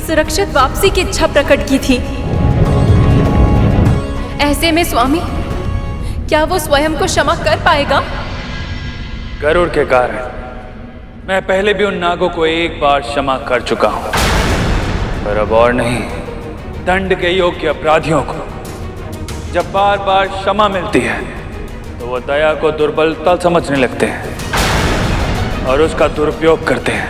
सुरक्षित वापसी की इच्छा प्रकट की थी। ऐसे में स्वामी, क्या वो स्वयं को क्षमा कर पाएगा? गरुड़ के कारण मैं पहले भी उन नागों को एक बार क्षमा कर चुका हूं, पर अब और नहीं। दंड के योग्य अपराधियों को जब बार बार क्षमा मिलती है तो वो दया को दुर्बलता समझने लगते हैं और उसका दुरुपयोग करते हैं।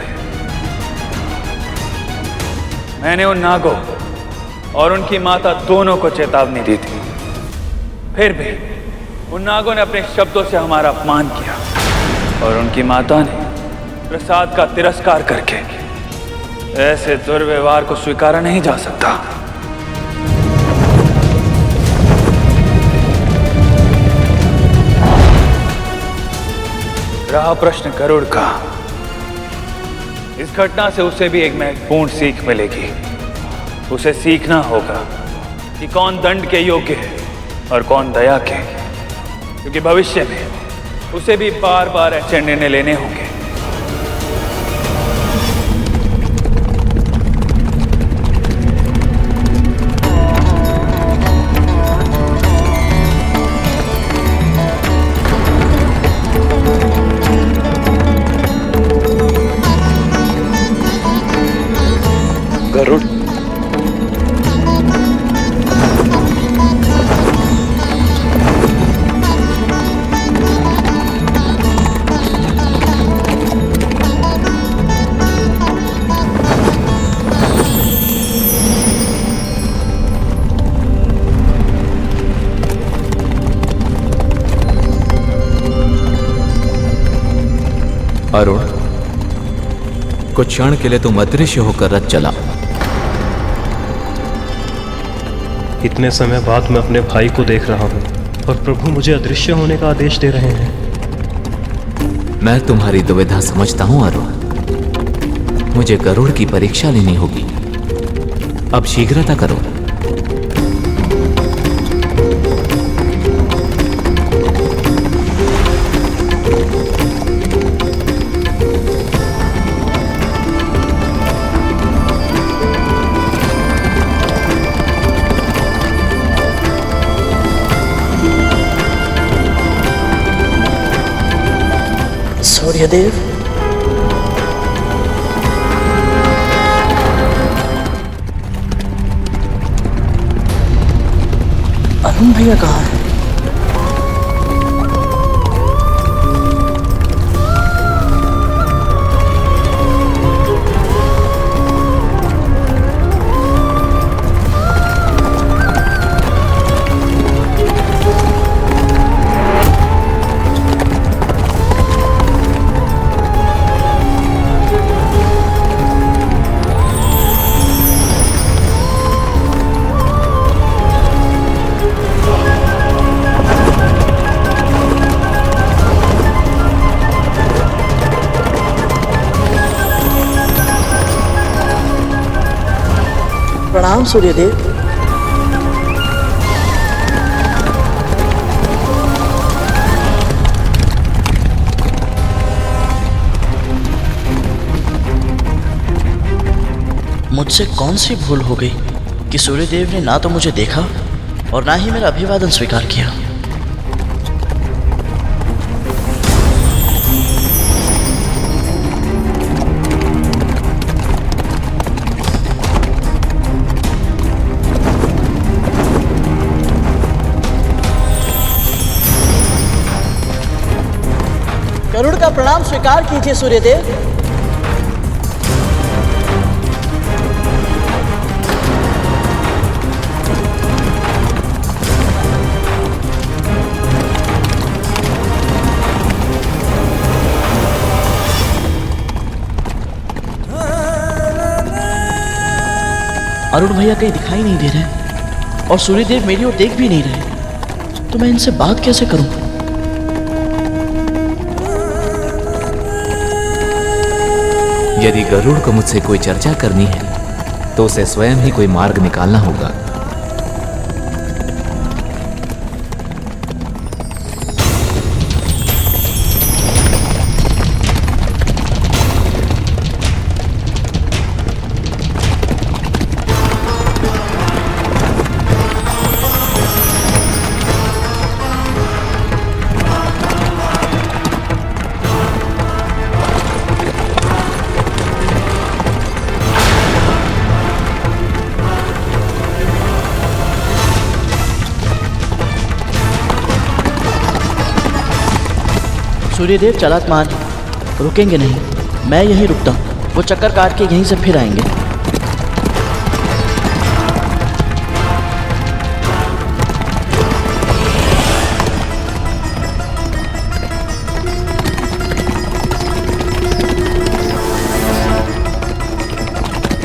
मैंने उन नागों और उनकी माता दोनों को चेतावनी दी थी, फिर भी उन नागों ने अपने शब्दों से हमारा अपमान किया और उनकी माता ने प्रसाद का तिरस्कार करके ऐसे दुर्व्यवहार को स्वीकारा नहीं जा सकता। रहा प्रश्न गरुड़ का, इस घटना से उसे भी एक महत्वपूर्ण सीख मिलेगी। उसे सीखना होगा कि कौन दंड के योग्य है और कौन दया के, क्योंकि भविष्य में उसे भी बार बार ऐसे निर्णय लेने होंगे। गरुड़, अरुण, कुछ क्षण के लिए तुम अदृश्य होकर रथ चला। इतने समय बाद मैं अपने भाई को देख रहा हूँ और प्रभु मुझे अदृश्य होने का आदेश दे रहे हैं। मैं तुम्हारी दुविधा समझता हूँ अरुण। मुझे गरुड़ की परीक्षा लेनी होगी। अब शीघ्रता करो। सूर्यदेव। अरुण भैया कहाँ है? प्रणाम सूर्यदेव। मुझसे कौन सी भूल हो गई कि सूर्यदेव ने ना तो मुझे देखा और ना ही मेरा अभिवादन स्वीकार किया। गरुड़ का प्रणाम स्वीकार कीजिए सूर्यदेव। अरुण भैया कहीं दिखाई नहीं दे रहे और सूर्यदेव मेरी ओर देख भी नहीं रहे, तो मैं इनसे बात कैसे करूं? यदि गरुड़ को मुझसे कोई चर्चा करनी है तो उसे स्वयं ही कोई मार्ग निकालना होगा। सूर्यदेव चालाक मान रुकेंगे नहीं, मैं यहीं रुकता हूँ। वो चक्कर काट के यहीं से फिर आएंगे।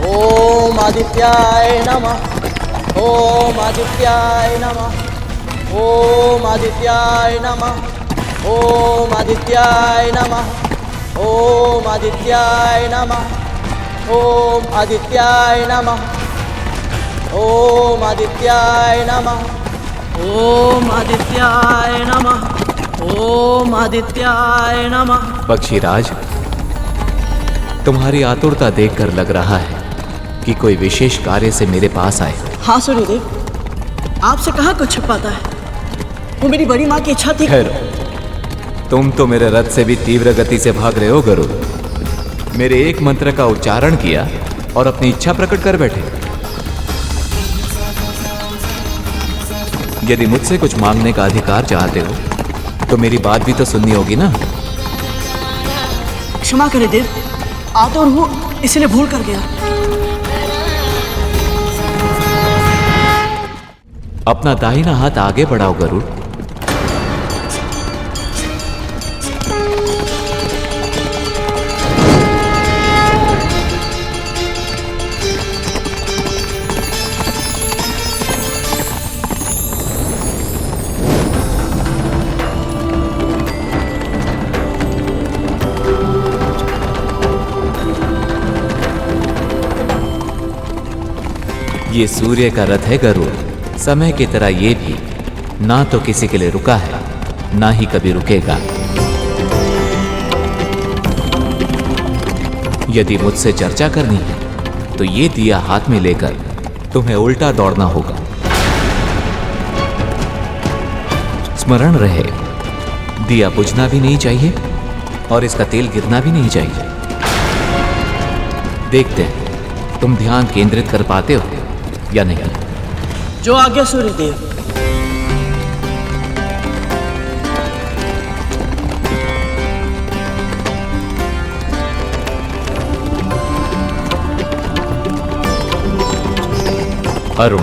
ओम आदित्याय नमः। ओम आदित्याय नमः। ओम आदित्याय नमः। ओम आदित्याय नमः। ओम आदित्याय नमः। ओम आदित्याय नमः। ओम आदित्याय नमः। ओम आदित्याय नमः। ओम आदित्याय नमः। पक्षीराज, तुम्हारी आतुरता देखकर लग रहा है कि कोई विशेष कार्य से मेरे पास आए। हाँ सूर्यदेव, आपसे कहाँ कुछ छुपाता है। वो मेरी बड़ी माँ की इच्छा थी। तुम तो मेरे रथ से भी तीव्र गति से भाग रहे हो गरुड़। मेरे एक मंत्र का उच्चारण किया और अपनी इच्छा प्रकट कर बैठे। यदि मुझसे कुछ मांगने का अधिकार चाहते हो तो मेरी बात भी तो सुननी होगी ना। क्षमा करें देव, आतुर हूँ इसलिए भूल कर गया। अपना दाहिना हाथ आगे बढ़ाओ गरुड़। ये सूर्य का रथ है गरुड़। समय की तरह ये भी ना तो किसी के लिए रुका है, ना ही कभी रुकेगा। यदि मुझसे चर्चा करनी है तो ये दिया हाथ में लेकर तुम्हें उल्टा दौड़ना होगा। स्मरण रहे, दिया बुझना भी नहीं चाहिए और इसका तेल गिरना भी नहीं चाहिए। देखते हैं तुम ध्यान केंद्रित कर पाते हो या नहीं। जो आज्ञा सूर्यदेव। अरुण,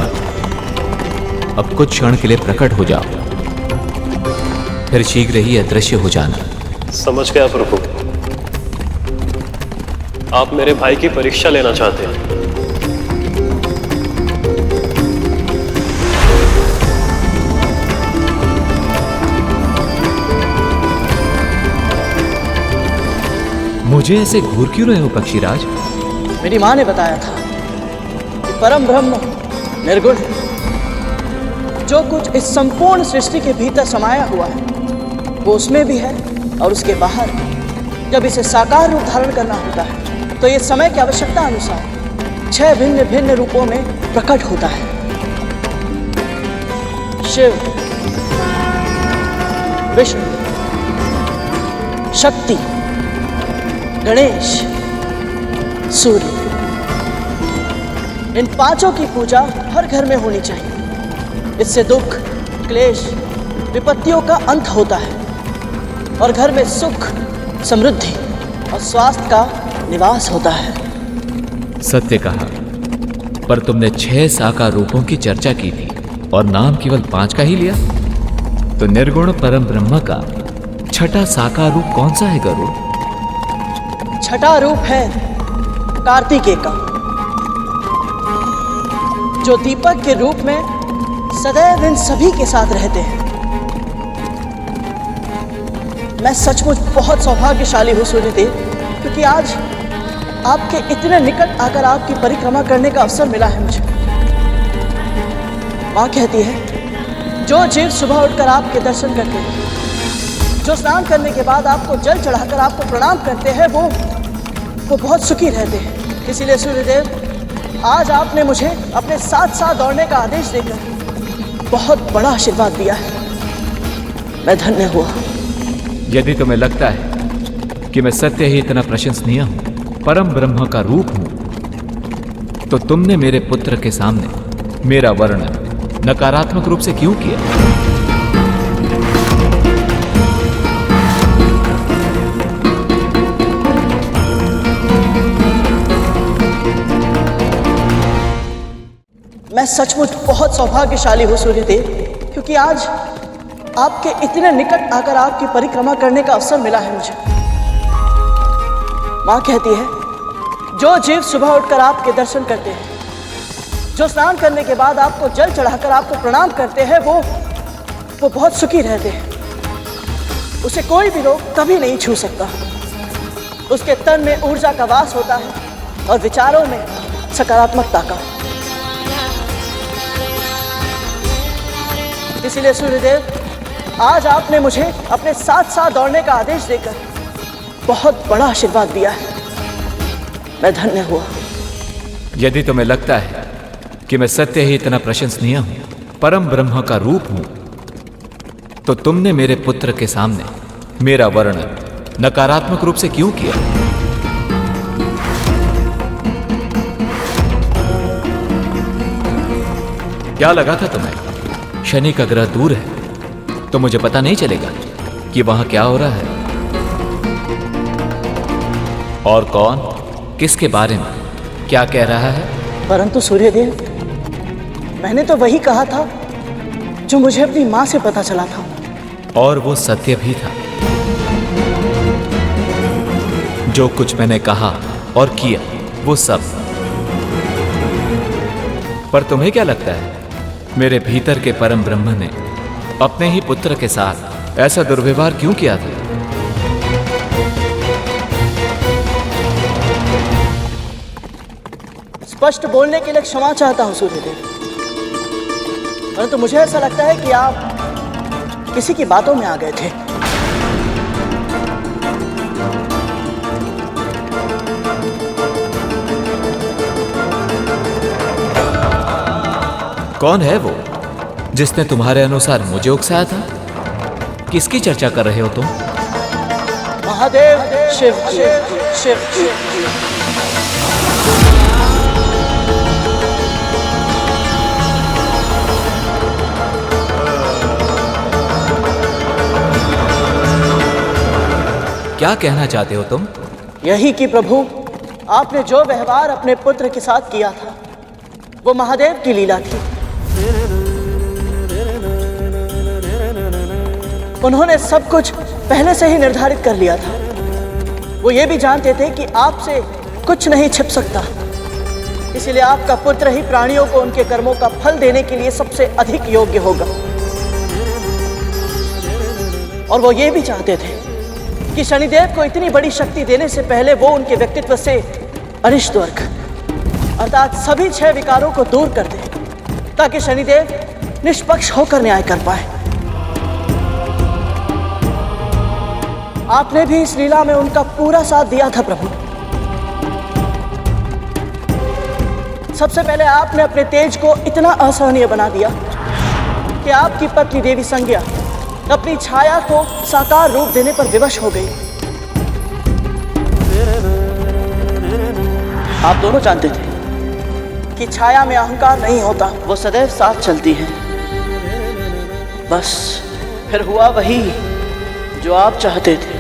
अब कुछ क्षण के लिए प्रकट हो जाओ, फिर शीघ्र ही अदृश्य हो जाना। समझ गया प्रभु। आप मेरे भाई की परीक्षा लेना चाहते हैं। मुझे ऐसे घूर क्यों रहे हो पक्षीराज? मेरी माँ ने बताया था कि परम ब्रह्म निर्गुण जो कुछ इस संपूर्ण सृष्टि के भीतर समाया हुआ है वो उसमें भी है और उसके बाहर। जब इसे साकार रूप धारण करना होता है तो ये समय की आवश्यकता अनुसार 6 भिन्न भिन्न रूपों में प्रकट होता है। शिव, विष्णु, शक्ति, गणेश, सूर्य, इन पांचों की पूजा हर घर में होनी चाहिए। इससे दुख, क्लेश, विपत्तियों का अंत होता है और घर में सुख, समृद्धि और स्वास्थ्य का निवास होता है। सत्य कहा, पर तुमने 6 साकार रूपों की चर्चा की थी और नाम केवल 5 का ही लिया। तो निर्गुण परम ब्रह्म का छठा साकार रूप कौन सा है गरुड़? छठा रूप है कार्तिकेय का, जो दीपक के रूप में सदैव इन सभी के साथ रहते हैं। मैं सचमुच बहुत सौभाग्यशाली हूँ सूर्यदेव, क्योंकि आज आपके इतने निकट आकर आपकी परिक्रमा करने का अवसर मिला है मुझे। माँ कहती है जो जीव सुबह उठकर आपके दर्शन करते हैं, जो स्नान करने के बाद आपको जल चढ़ाकर आपको प्रणाम करते हैं, वो बहुत सुखी रहते हैं। इसीलिए सूर्यदेव, आज आपने मुझे अपने साथ साथ दौड़ने का आदेश देकर बहुत बड़ा आशीर्वाद दिया है। मैं धन्य हुआ। यदि तुम्हें लगता है कि मैं सत्य ही इतना प्रशंसनीय हूं, परम ब्रह्म का रूप हूं, तो तुमने मेरे पुत्र के सामने मेरा वर्णन नकारात्मक रूप से क्यों किया? मैं सचमुच बहुत सौभाग्यशाली हूँ सूर्यदेव, क्योंकि आज आपके इतने निकट आकर आपकी परिक्रमा करने का अवसर मिला है मुझे। माँ कहती है जो जीव सुबह उठकर आपके दर्शन करते हैं, जो स्नान करने के बाद आपको जल चढ़ाकर आपको प्रणाम करते हैं, वो बहुत सुखी रहते हैं। उसे कोई भी रोग कभी नहीं छू सकता। उसके तन में ऊर्जा का वास होता है और विचारों में सकारात्मकता का। इसीलिए सूर्यदेव, आज आपने मुझे अपने साथ साथ दौड़ने का आदेश देकर बहुत बड़ा आशीर्वाद दिया है। मैं धन्य हुआ। यदि तुम्हें लगता है कि मैं सत्य ही इतना प्रशंसनीय हूं, परम ब्रह्म का रूप हूं, तो तुमने मेरे पुत्र के सामने मेरा वर्णन नकारात्मक रूप से क्यों किया? क्या लगा था तुम्हें शनि का ग्रह दूर है तो मुझे पता नहीं चलेगा कि वहां क्या हो रहा है और कौन किसके बारे में क्या कह रहा है? परंतु सूर्यदेव, मैंने तो वही कहा था जो मुझे अपनी माँ से पता चला था। और वो सत्य भी था। जो कुछ मैंने कहा और किया वो सब। पर तुम्हें क्या लगता है मेरे भीतर के परम ब्रह्म ने अपने ही पुत्र के साथ ऐसा दुर्व्यवहार क्यों किया था? स्पष्ट बोलने के लिए क्षमा चाहता हूं सूर्यदेव, परंतु मुझे ऐसा लगता है कि आप किसी की बातों में आ गए थे। कौन है वो जिसने तुम्हारे अनुसार मुझे उकसाया था? किसकी चर्चा कर रहे हो तुम? महादेव शिव की, शिव की। क्या कहना चाहते हो तुम? यही कि प्रभु, आपने जो व्यवहार अपने पुत्र के साथ किया था वो महादेव की लीला थी। उन्होंने सब कुछ पहले से ही निर्धारित कर लिया था। वो ये भी जानते थे कि आपसे कुछ नहीं छिप सकता, इसलिए आपका पुत्र ही प्राणियों को उनके कर्मों का फल देने के लिए सबसे अधिक योग्य होगा। और वो ये भी चाहते थे कि शनिदेव को इतनी बड़ी शक्ति देने से पहले वो उनके व्यक्तित्व से अरिष्ट वर्ग अर्थात सभी 6 विकारों को दूर कर दे, ताकि शनिदेव निष्पक्ष होकर न्याय कर पाए। आपने भी इस लीला में उनका पूरा साथ दिया था प्रभु। सबसे पहले आपने अपने तेज को इतना असहनीय बना दिया कि आपकी पत्नी देवी संज्ञा अपनी छाया को साकार रूप देने पर विवश हो गई। आप दोनों जानते थे कि छाया में अहंकार नहीं होता, वो सदैव साथ चलती है। बस फिर हुआ वही जो आप चाहते थे।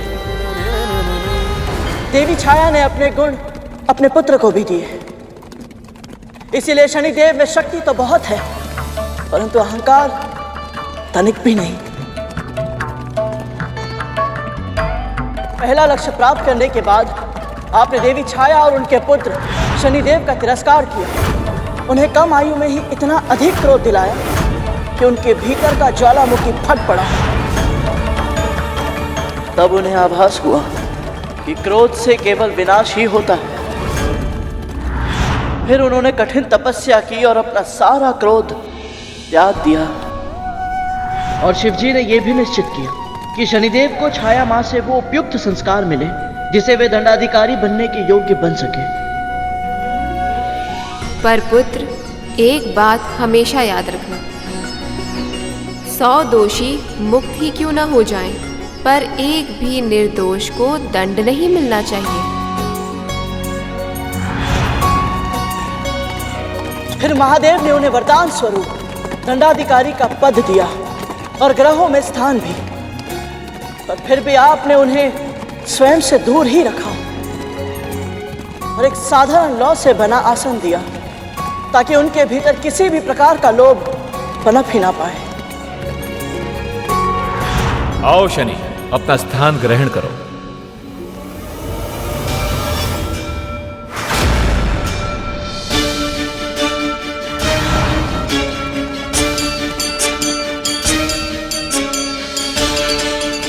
देवी छाया ने अपने गुण अपने पुत्र को भी दिए, इसीलिए शनिदेव में शक्ति तो बहुत है, परंतु अहंकार तनिक भी नहीं। पहला लक्ष्य प्राप्त करने के बाद आपने देवी छाया और उनके पुत्र शनिदेव का तिरस्कार किया। उन्हें कम आयु में ही इतना अधिक क्रोध दिलाया कि उनके भीतर का ज्वालामुखी फट पड़ा। तब उन्हें आभास हुआ कि क्रोध से केवल विनाश ही होता है। फिर उन्होंने कठिन तपस्या की और अपना सारा क्रोध त्याग दिया। और शिवजी ने यह भी निश्चित किया कि शनिदेव को छाया मां से वो उपयुक्त संस्कार मिले जिसे वे दंडाधिकारी बनने के योग्य बन सके। पर पुत्र, एक बात हमेशा याद रखना, 100 दोषी मुक्त ही क्यों ना हो जाएं, पर एक भी निर्दोष को दंड नहीं मिलना चाहिए। फिर महादेव ने उन्हें वरदान स्वरूप दंडाधिकारी का पद दिया और ग्रहों में स्थान भी, पर फिर भी आपने उन्हें स्वयं से दूर ही रखा और एक साधारण लौ से बना आसन दिया ताकि उनके भीतर किसी भी प्रकार का लोभ पनप ही ना पाए। आओ शनि, अपना स्थान ग्रहण करो।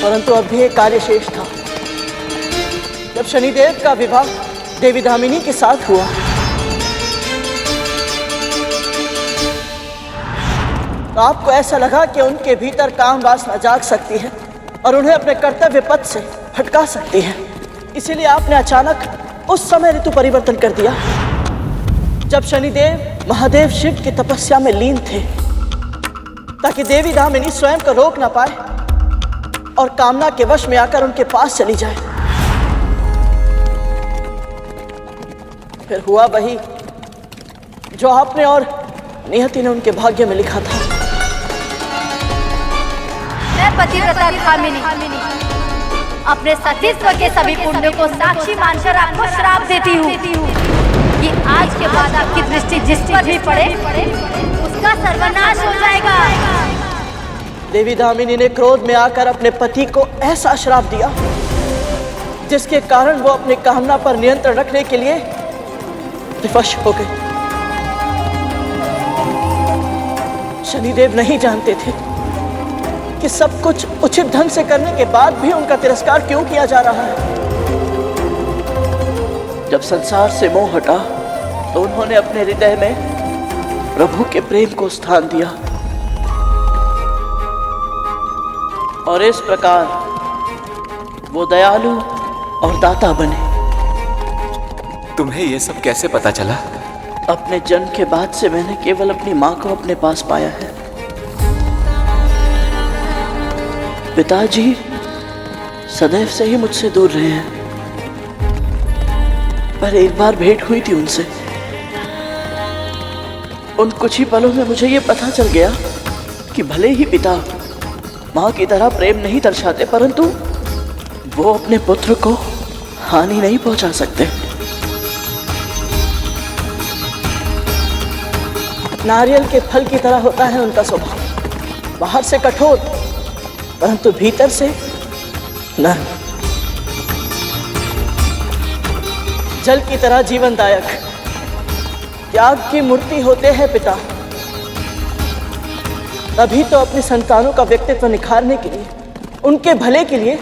परंतु अब भी एक कार्य शेष था। जब शनिदेव का विवाह देवी दामिनी के साथ हुआ तो आपको ऐसा लगा कि उनके भीतर काम वासना जाग सकती है और उन्हें अपने कर्तव्य पथ से भटका सकती है। इसीलिए आपने अचानक उस समय ऋतु परिवर्तन कर दिया जब शनिदेव महादेव शिव की तपस्या में लीन थे, ताकि देवी दामिनी स्वयं को रोक ना पाए और कामना के वश में आकर उनके पास चली जाए। फिर हुआ वही जो आपने और नियति ने उनके भाग्य में लिखा था। मैं पतिव्रता कामिनी अपने सतीत्व के सभी पुण्यों को साक्षी मानकर आपको श्राप देती हूँ कि आज के बाद आपकी दृष्टि जिस पर भी पड़े उसका सर्वनाश हो जाएगा। देवी दामिनी ने क्रोध में आकर अपने पति को ऐसा श्राप दिया जिसके कारण वो अपनी कामना पर नियंत्रण रखने के लिए विवश हो गए। शनिदेव नहीं जानते थे कि सब कुछ उचित ढंग से करने के बाद भी उनका तिरस्कार क्यों किया जा रहा है। जब संसार से मोह हटा तो उन्होंने अपने हृदय में प्रभु के प्रेम को स्थान दिया और इस प्रकार वो दयालु और दाता बने। तुम्हें यह सब कैसे पता चला? अपने जन्म के बाद से मैंने केवल अपनी माँ को अपने पास पाया है। पिताजी सदैव से ही मुझसे दूर रहे हैं, पर एक बार भेंट हुई थी उनसे। उन कुछ ही पलों में मुझे ये पता चल गया कि भले ही पिता माँ की तरह प्रेम नहीं दर्शाते, परंतु वो अपने पुत्र को हानि नहीं पहुंचा सकते। नारियल के फल की तरह होता है उनका स्वभाव, बाहर से कठोर परंतु भीतर से नर्म, जल की तरह जीवनदायक, त्याग की मूर्ति होते हैं पिता। तभी तो अपनी संतानों का व्यक्तित्व निखारने के लिए, उनके भले के लिए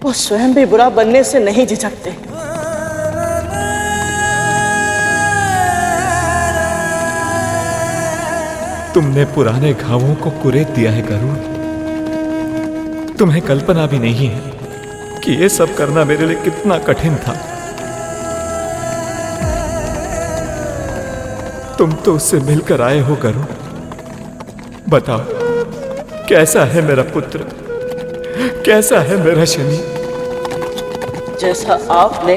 वो स्वयं भी बुरा बनने से नहीं झिझकते। तुमने पुराने घावों को कुरेद दिया है गरुड़। तुम्हें कल्पना भी नहीं है कि ये सब करना मेरे लिए कितना कठिन था। तुम तो उससे मिलकर आए हो गरुड़। बताओ, कैसा है मेरा पुत्र, कैसा है मेरा शनि? जैसा आपने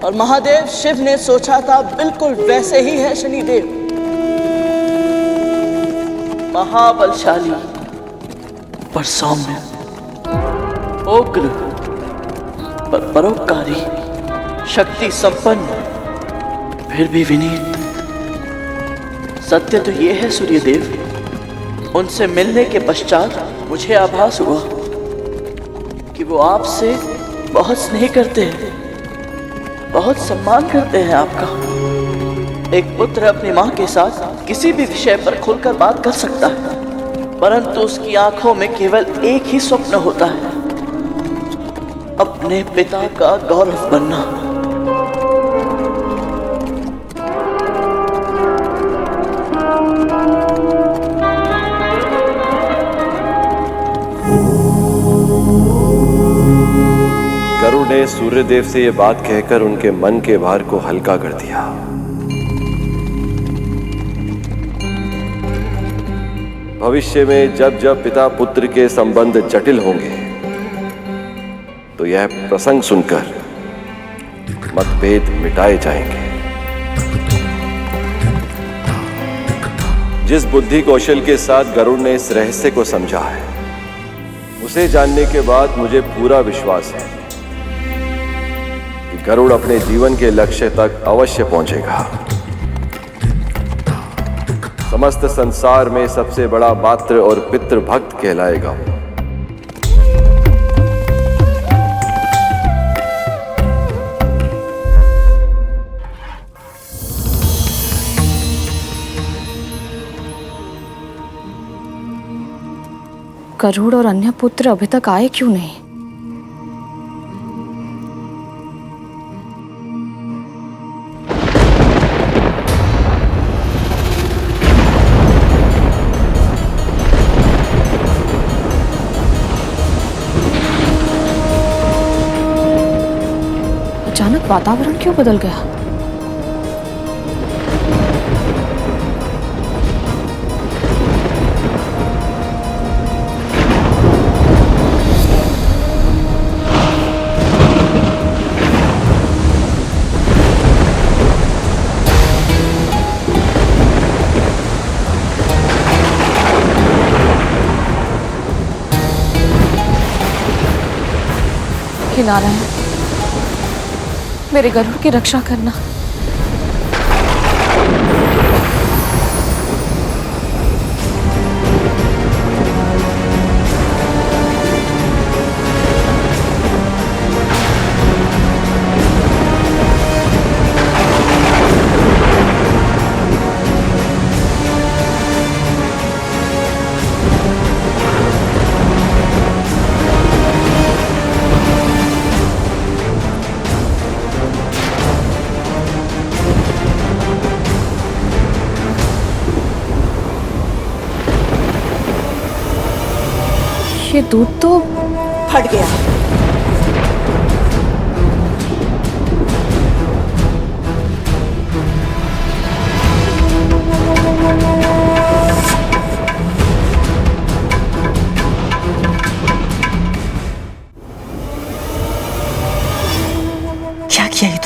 और महादेव शिव ने सोचा था, बिल्कुल वैसे ही है शनिदेव। महाबलशाली पर सौम्य, उग्र पर परोपकारी, शक्ति संपन्न फिर भी विनीत। सत्य तो ये है सूर्यदेव, उनसे मिलने के पश्चात मुझे आभास हुआ कि वो आपसे बहुत स्नेह करते हैं, बहुत सम्मान करते हैं आपका। एक पुत्र अपनी माँ के साथ किसी भी विषय पर खुलकर बात कर सकता है, परंतु उसकी आंखों में केवल एक ही स्वप्न होता है, अपने पिता का गौरव बनना। गरुड़ ने सूर्यदेव से यह बात कहकर उनके मन के भार को हल्का कर दिया। भविष्य में जब जब पिता पुत्र के संबंध जटिल होंगे तो यह प्रसंग सुनकर मतभेद मिटाए जाएंगे। जिस बुद्धि कौशल के साथ गरुड़ ने इस रहस्य को समझा है, उसे जानने के बाद मुझे पूरा विश्वास है कि गरुड़ अपने जीवन के लक्ष्य तक अवश्य पहुंचेगा। समस्त संसार में सबसे बड़ा मातृ और पितृ भक्त कहलाएगा। गरुड़ और अन्य पुत्र अभी तक आए क्यों नहीं? अचानक वातावरण क्यों बदल गया? हे नारायण, मेरे गरुड़ की रक्षा करना। ये दूध तो फट गया।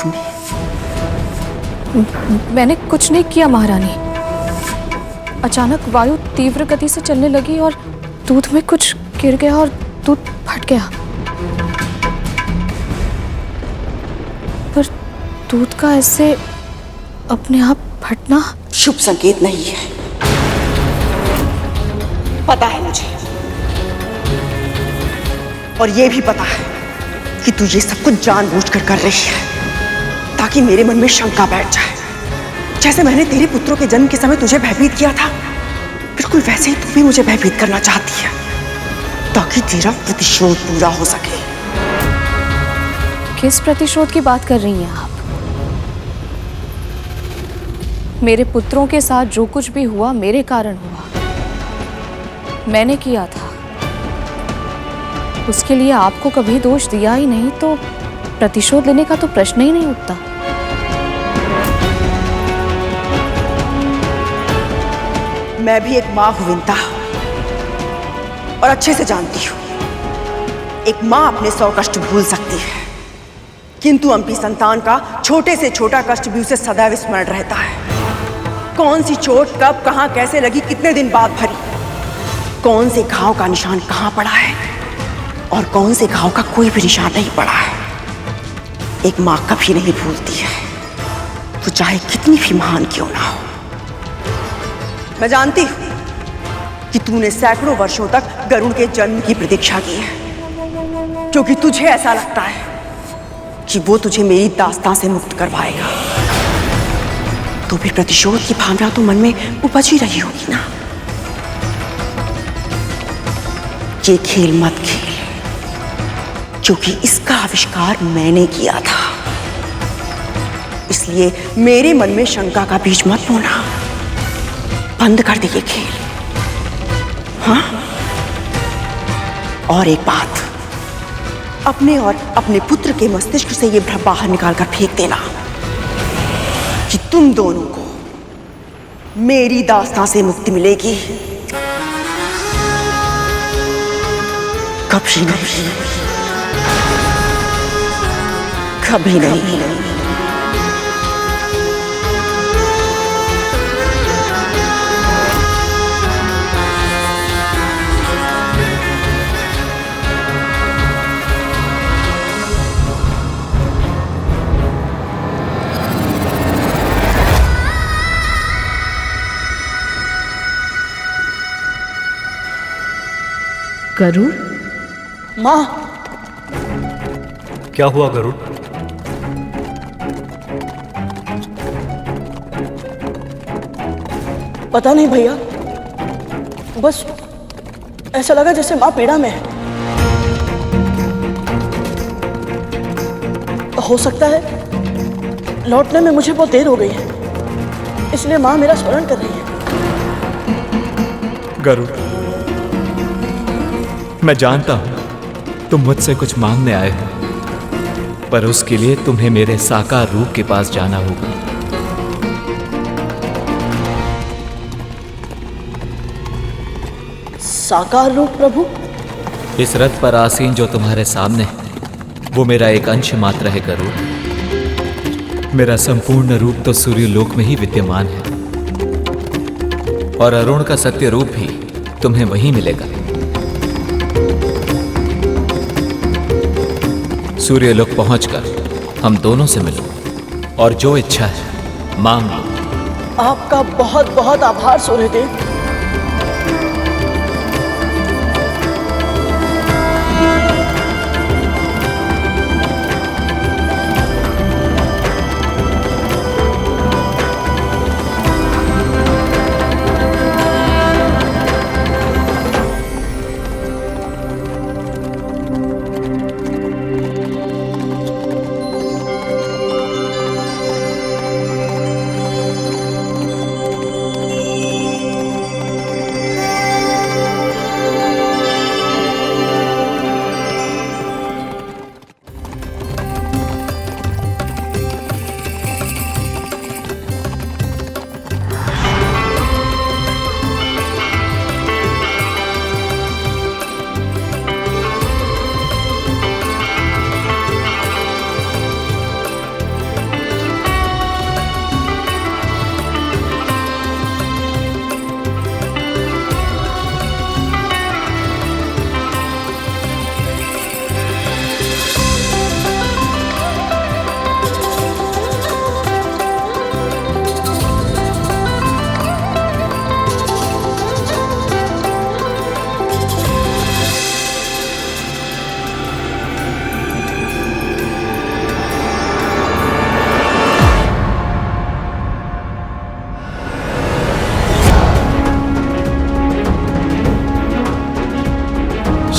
तूने? मैंने कुछ नहीं किया महारानी। अचानक वायु तीव्र गति से चलने लगी और दूध में कुछ गिर गया और दूध फट गया। पर दूध का ऐसे अपने आप फटना शुभ संकेत नहीं है, पता है मुझे। और यह भी पता है कि तू ये सब कुछ जानबूझकर कर रही है ताकि मेरे मन में शंका बैठ जाए। जैसे मैंने तेरे पुत्रों के जन्म के समय तुझे भयभीत किया था, बिल्कुल वैसे ही तू भी मुझे भयभीत करना चाहती है ताकि तेरा प्रतिशोध पूरा हो सके। किस प्रतिशोध की बात कर रही हैं आप? मेरे पुत्रों के साथ जो कुछ भी हुआ मेरे कारण हुआ। मैंने किया था, उसके लिए आपको कभी दोष दिया ही नहीं, तो प्रतिशोध लेने का तो प्रश्न ही नहीं उठता। मैं भी एक मां हूं विंता, और अच्छे से जानती हूं एक मां अपने 100 कष्ट भूल सकती है, किंतु अपनी संतान का छोटे से छोटा कष्ट भी उसे सदैव स्मरण रहता है। कौन सी चोट कब कहां कैसे लगी, कितने दिन बाद भरी, कौन से घाव का निशान कहां पड़ा है और कौन से घाव का कोई भी निशान नहीं पड़ा है, एक मां कभी नहीं भूलती है, वो चाहे कितनी भी महान क्यों ना हो। मैं जानती हूं कि तूने सैकड़ों वर्षों तक गरुड़ के जन्म की प्रतीक्षा की है, क्योंकि तुझे ऐसा लगता है कि वो तुझे मेरी दास्तां से मुक्त करवाएगा। तो फिर प्रतिशोध की भावना तो मन में उपज ही रही होगी ना। ये खेल मत खेल, क्योंकि इसका आविष्कार मैंने किया था, इसलिए मेरे मन में शंका का बीज मत बोना। बंद कर दे ये खेल, हाँ? और एक बात, अपने और अपने पुत्र के मस्तिष्क से ये भ्रम बाहर निकालकर फेंक देना कि तुम दोनों को मेरी दास्तां से मुक्ति मिलेगी। कभी नहीं, कभी नहीं। गरुड़? माँ, क्या हुआ गरुड़? पता नहीं भैया, बस ऐसा लगा जैसे माँ पीड़ा में है। हो सकता है लौटने में मुझे बहुत देर हो गई है, इसलिए माँ मेरा स्मरण कर रही है। गरुड़, मैं जानता हूं तुम मुझसे कुछ मांगने आए हो, पर उसके लिए तुम्हें मेरे साकार रूप के पास जाना होगा। साकार रूप प्रभु? इस रथ पर आसीन जो तुम्हारे सामने है, वो मेरा एक अंश मात्र है गरुड़। मेरा संपूर्ण रूप तो सूर्यलोक में ही विद्यमान है, और अरुण का सत्य रूप भी तुम्हें वहीं मिलेगा। सूर्यलोक पहुंचकर हम दोनों से मिलो, और जो इच्छा है मांग लो। आपका बहुत बहुत आभार सूर्यदेव।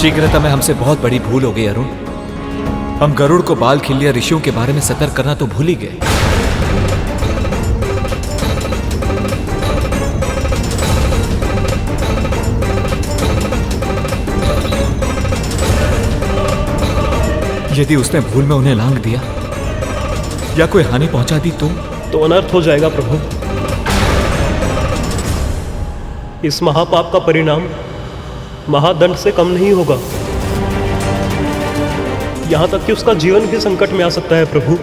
शीघ्रता में हमसे बहुत बड़ी भूल हो गई अरुण। हम गरुड़ को बाल खिल्लिया ऋषियों के बारे में सतर्क करना तो भूल ही गए। यदि उसने भूल में उन्हें लांग दिया या कोई हानि पहुंचा दी तो अनर्थ हो जाएगा प्रभु। इस महापाप का परिणाम महादंड से कम नहीं होगा। यहां तक कि उसका जीवन भी संकट में आ सकता है प्रभु।